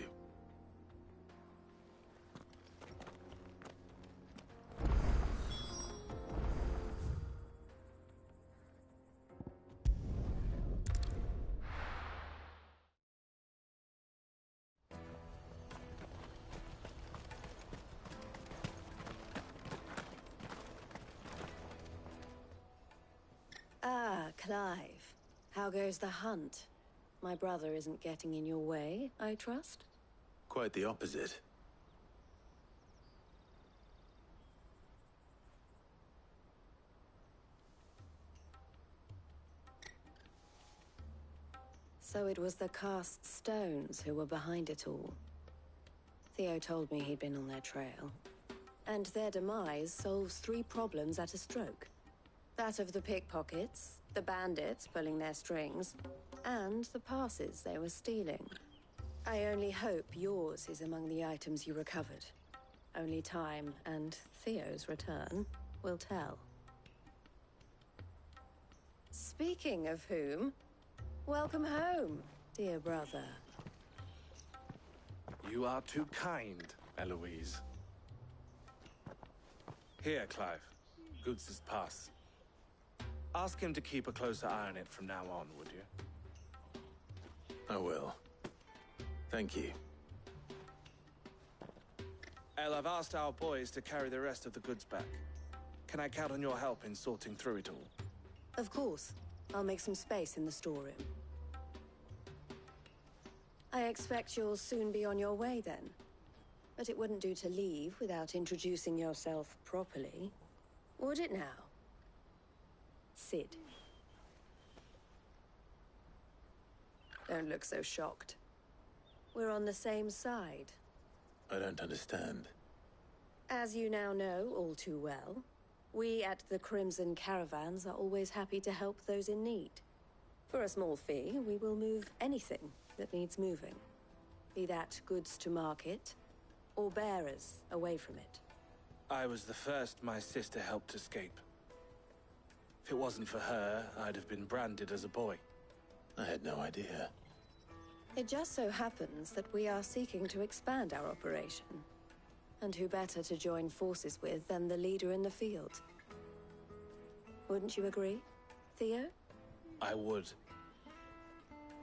Ah, Clive. How goes the hunt? My brother isn't getting in your way, I trust? Quite the opposite. So it was the cast stones who were behind it all. Theo told me he'd been on their trail. And their demise solves 3 problems at a stroke. That of the pickpockets, the bandits pulling their strings, and the passes they were stealing. I only hope yours is among the items you recovered. Only time and Theo's return will tell. Speaking of whom, welcome home, dear brother. You are too kind, Eloise. Here, Clive. Goods' pass. Ask him to keep a closer eye on it from now on, would you? I will. Thank you. El, I've asked our boys to carry the rest of the goods back. Can I count on your help in sorting through it all? Of course. I'll make some space in the storeroom. I expect you'll soon be on your way then. But it wouldn't do to leave without introducing yourself properly. Would it now? Sid. Don't look so shocked. We're on the same side. I don't understand. As you now know all too well, we at the Crimson Caravans are always happy to help those in need. For a small fee, we will move anything that needs moving. Be that goods to market, or bearers away from it. I was the first my sister helped escape. If it wasn't for her, I'd have been branded as a boy. I had no idea. It just so happens that we are seeking to expand our operation. And who better to join forces with than the leader in the field? Wouldn't you agree, Theo? I would.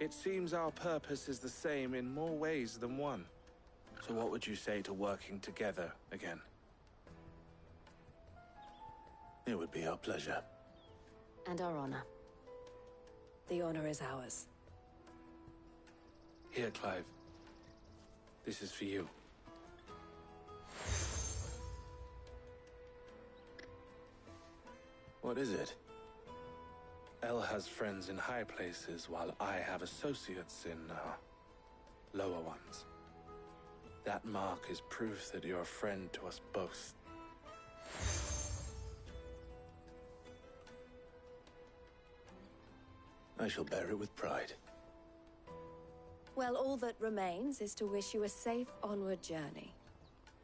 It seems our purpose is the same in more ways than one. So what would you say to working together again? It would be our pleasure. And our honor. The honor is ours. Here, Clive. This is for you. What is it? El has friends in high places, while I have associates in, lower ones. That mark is proof that you're a friend to us both. I shall bear it with pride. Well, all that remains is to wish you a safe onward journey.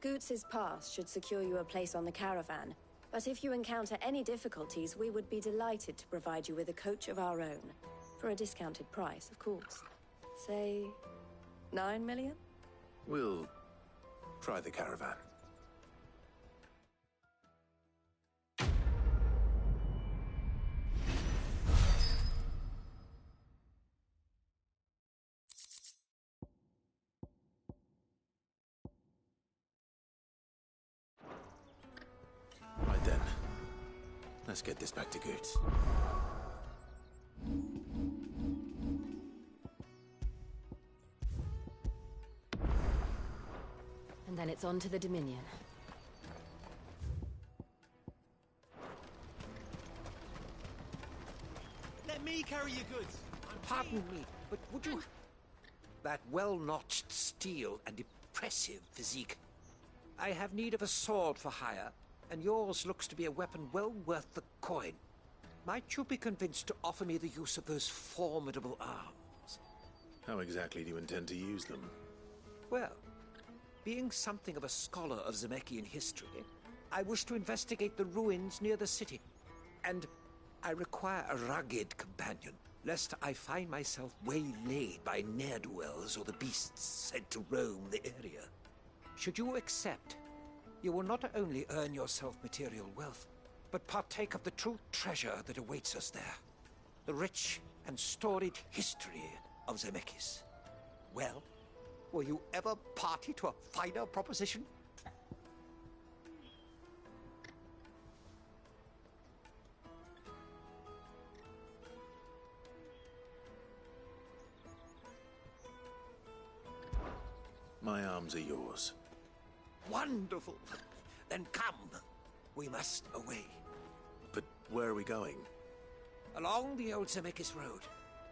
Goots' pass should secure you a place on the caravan, but if you encounter any difficulties, we would be delighted to provide you with a coach of our own. For a discounted price, of course. Say, 9 million? We'll try the caravan. Right then. Let's get this back to Goots. And then it's on to the Dominion. Let me carry your goods. Pardon me, but would you... That well-notched steel and impressive physique. I have need of a sword for hire, and yours looks to be a weapon well worth the coin. Might you be convinced to offer me the use of those formidable arms? How exactly do you intend to use them? Well, being something of a scholar of Zemeckyan history, I wish to investigate the ruins near the city, and I require a rugged companion, lest I find myself waylaid by ne'er-do-wells or the beasts sent to roam the area. Should you accept, you will not only earn yourself material wealth, but partake of the true treasure that awaits us there. The rich and storied history of Zemeckis. Well, were you ever party to a finer proposition? My arms are yours. Wonderful. Then come. We must away. But where are we going? Along the old Zemeckis Road,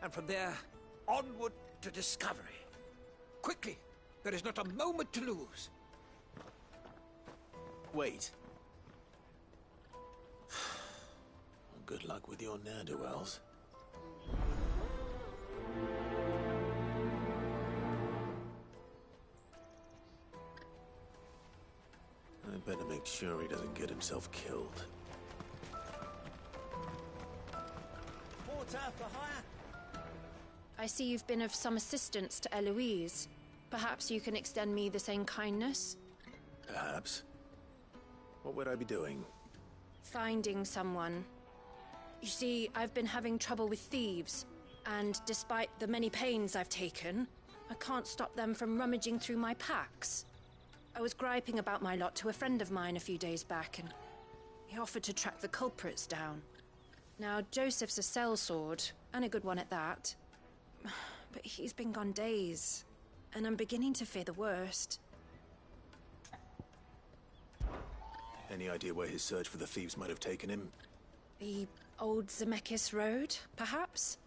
and from there, onward to discovery. Quickly! There is not a moment to lose. Wait. Good luck with your ne'er-do-wells. I better make sure he doesn't get himself killed. Porter for hire. I see you've been of some assistance to Eloise. Perhaps you can extend me the same kindness? Perhaps. What would I be doing? Finding someone. You see, I've been having trouble with thieves, and despite the many pains I've taken, I can't stop them from rummaging through my packs. I was griping about my lot to a friend of mine a few days back, and he offered to track the culprits down. Now, Joseph's a sellsword, and a good one at that. But he's been gone days, and I'm beginning to fear the worst. Any idea where his search for the thieves might have taken him? The old Zemeckis Road, perhaps?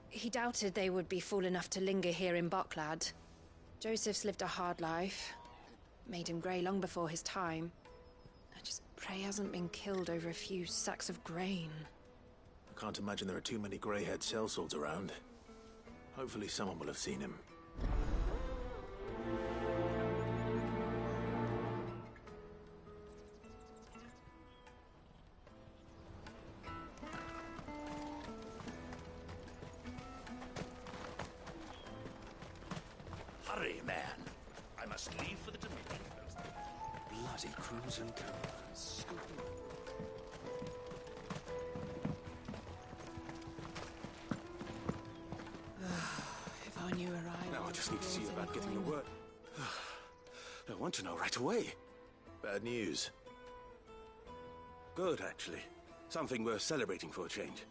He doubted they would be fool enough to linger here in Boklad. Joseph's lived a hard life. Made him grey long before his time. I just pray he hasn't been killed over a few sacks of grain. I can't imagine there are too many grey-haired sellswords around. Hopefully someone will have seen him. Hurry, man. I must leave for the Dominion. Bloody crimson caravans. If I knew where I Now I was, just need to see rules about any getting a coin. word. I want to know right away. Bad news. Good, actually. Something worth celebrating for a change.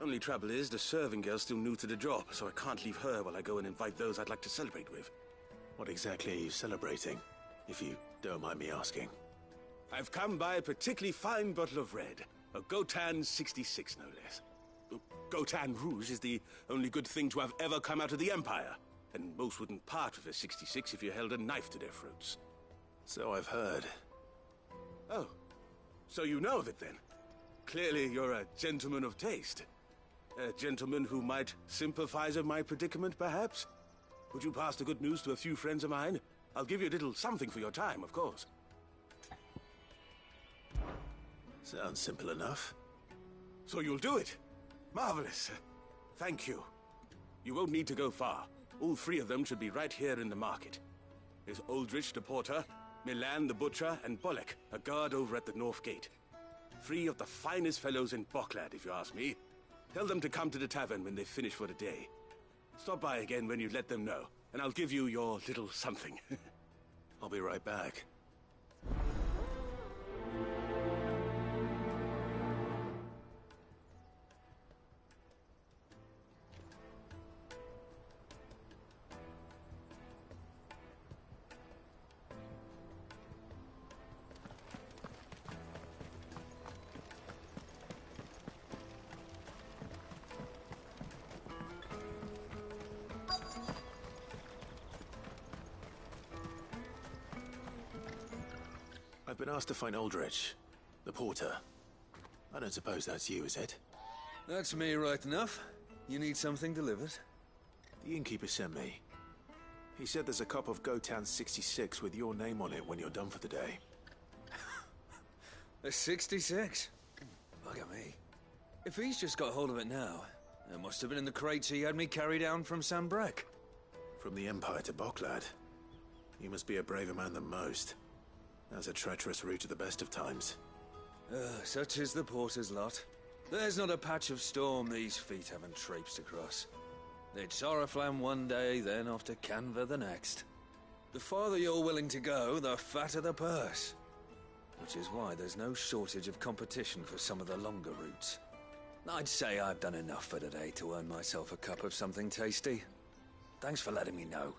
Only trouble is, the serving girl's still new to the job, so I can't leave her while I go and invite those I'd like to celebrate with. What exactly are you celebrating, if you don't mind me asking? I've come by a particularly fine bottle of red. A Gotan 66, no less. Gotan Rouge is the only good thing to have ever come out of the Empire. And most wouldn't part with a 66 if you held a knife to their throats. So I've heard. Oh, so you know of it then? Clearly you're a gentleman of taste. A gentleman who might sympathize with my predicament, perhaps? Would you pass the good news to a few friends of mine? I'll give you a little something for your time, of course. Sounds simple enough. So you'll do it? Marvelous. Thank you. You won't need to go far. All three of them should be right here in the market. There's Aldrich the porter, Milan the butcher, and Bolek, a guard over at the north gate. Three of the finest fellows in Boklad, if you ask me. Tell them to come to the tavern when they finish for the day. Stop by again when you let them know, and I'll give you your little something. I'll be right back. I've been asked to find Aldrich, the porter. I don't suppose that's you, is it? That's me right enough. You need something delivered? The innkeeper sent me. He said there's a cup of Gotan 66 with your name on it when you're done for the day. A 66? Look at me. If he's just got hold of it now, it must have been in the crates he had me carry down from Sambrek. From the Empire to Boklad. You must be a braver man than most. That's a treacherous route at the best of times. Such is the porter's lot. There's not a patch of storm these feet haven't traipsed across. It's Oriflamme one day, then off to Canva the next. The farther you're willing to go, the fatter the purse. Which is why there's no shortage of competition for some of the longer routes. I'd say I've done enough for today to earn myself a cup of something tasty. Thanks for letting me know.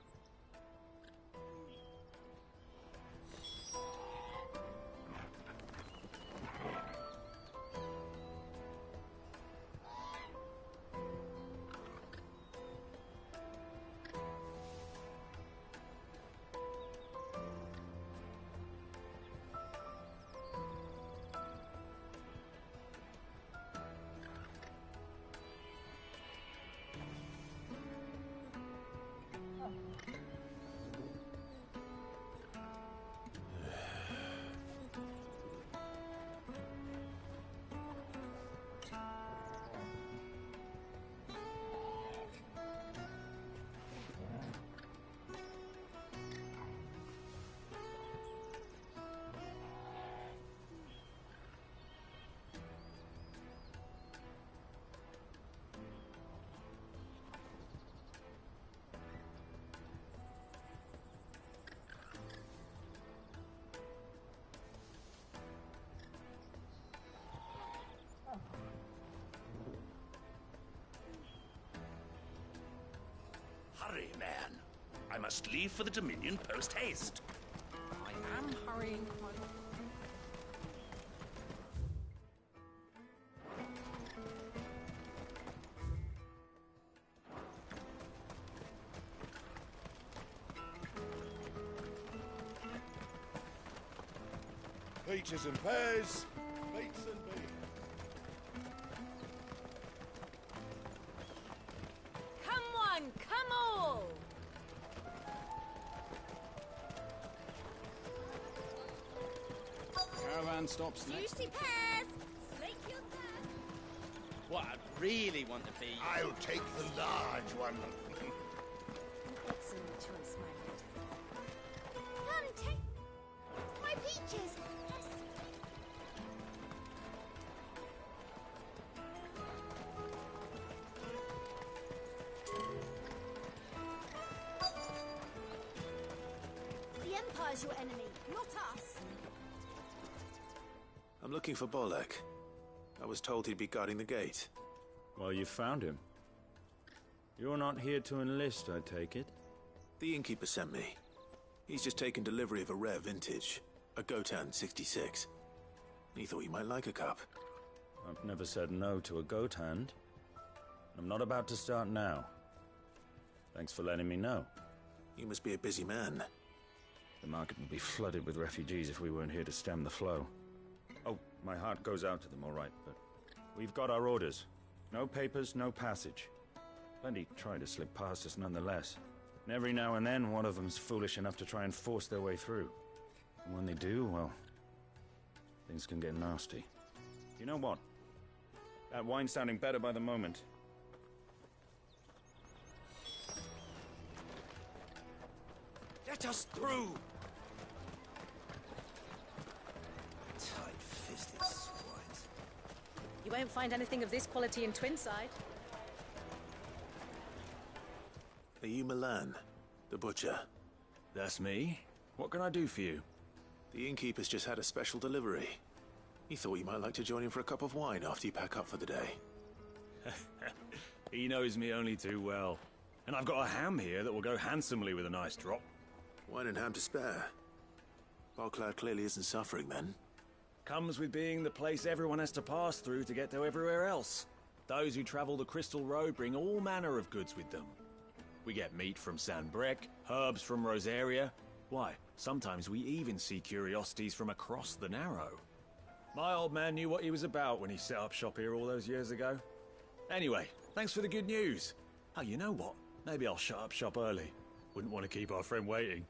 Hurry, man. I must leave for the Dominion post-haste. I am hurrying. Peaches and pears, beets and beans. Come one, come all! Caravan stops next. Juicy pears! Slake your thirst! What I really want to be... I'll take the large one. An excellent choice, my lord. Come, take my peaches. Yes. The Empire's your enemy, not us. I'm looking for Bolek. I was told he'd be guarding the gate. Well, you found him. You're not here to enlist, I take it? The innkeeper sent me. He's just taken delivery of a rare vintage, a Gotan 66. He thought you might like a cup. I've never said no to a goat hand. I'm not about to start now. Thanks for letting me know. You must be a busy man. The market would be flooded with refugees if we weren't here to stem the flow. Oh, my heart goes out to them, all right, but we've got our orders. No papers, no passage. Plenty try to slip past us nonetheless. And every now and then, one of them's foolish enough to try and force their way through. And when they do, well, things can get nasty. You know what? That wine's sounding better by the moment. Let us through! Tight-fisted swines. You won't find anything of this quality in Twinside. Are you Milan, the butcher? That's me. What can I do for you? The innkeeper's just had a special delivery. He thought you might like to join him for a cup of wine after you pack up for the day. He knows me only too well. And I've got a ham here that will go handsomely with a nice drop. Wine and ham to spare. Boklad clearly isn't suffering then. Comes with being the place everyone has to pass through to get to everywhere else. Those who travel the Crystal Road bring all manner of goods with them. We get meat from Sanbrek, herbs from Rosaria. Why, sometimes we even see curiosities from across the Narrow. My old man knew what he was about when he set up shop here all those years ago. Anyway, thanks for the good news. Oh, you know what? Maybe I'll shut up shop early. Wouldn't want to keep our friend waiting.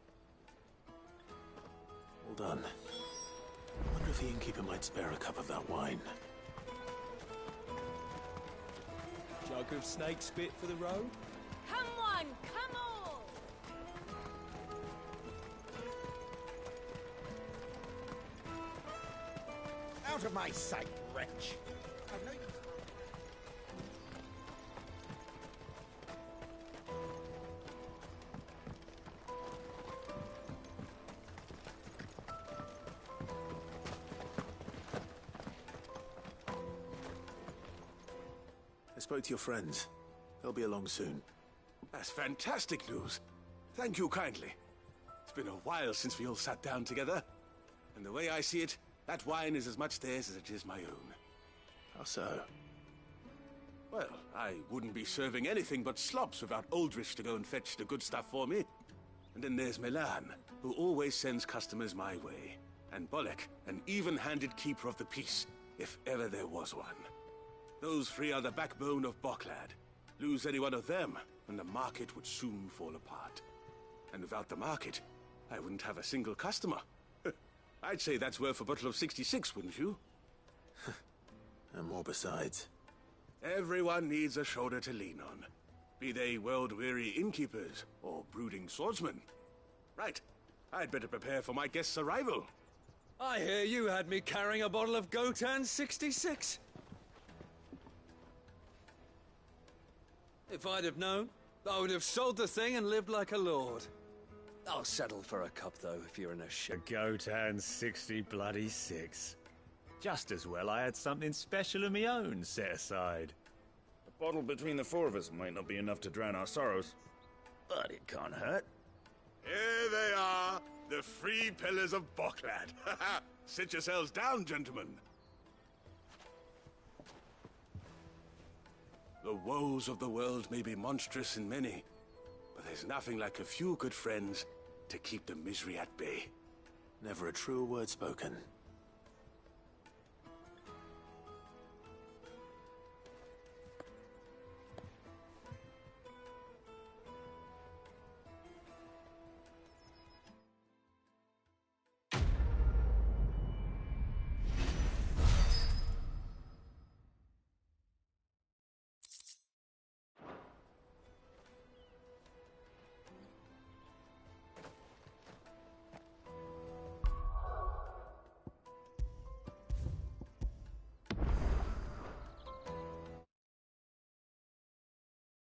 Well done. I wonder if the innkeeper might spare a cup of that wine. Jug of snake spit for the road? Come on, come all! Out of my sight, wretch! I've no use. I spoke to your friends. They'll be along soon. That's fantastic news. Thank you kindly. It's been a while since we all sat down together. And the way I see it, that wine is as much theirs as it is my own. How so? Well, I wouldn't be serving anything but slops without Aldrich to go and fetch the good stuff for me. And then there's Milan, who always sends customers my way. And Bolek, an even-handed keeper of the peace, if ever there was one. Those three are the backbone of Boklad. Lose any one of them, and the market would soon fall apart. And without the market, I wouldn't have a single customer. I'd say that's worth a bottle of 66, wouldn't you? And more besides. Everyone needs a shoulder to lean on. Be they world-weary innkeepers or brooding swordsmen. Right. I'd better prepare for my guest's arrival. I hear you had me carrying a bottle of Gotan 66. If I'd have known, I would have sold the thing and lived like a lord. I'll settle for a cup, though, if you're in a ship. A Gotan 60 Just as well I had something special of my own set aside. A bottle between the four of us might not be enough to drown our sorrows, but it can't hurt. Here they are, the three pillars of Boklad. Sit yourselves down, gentlemen. The woes of the world may be monstrous in many, but there's nothing like a few good friends to keep the misery at bay. Never a truer word spoken.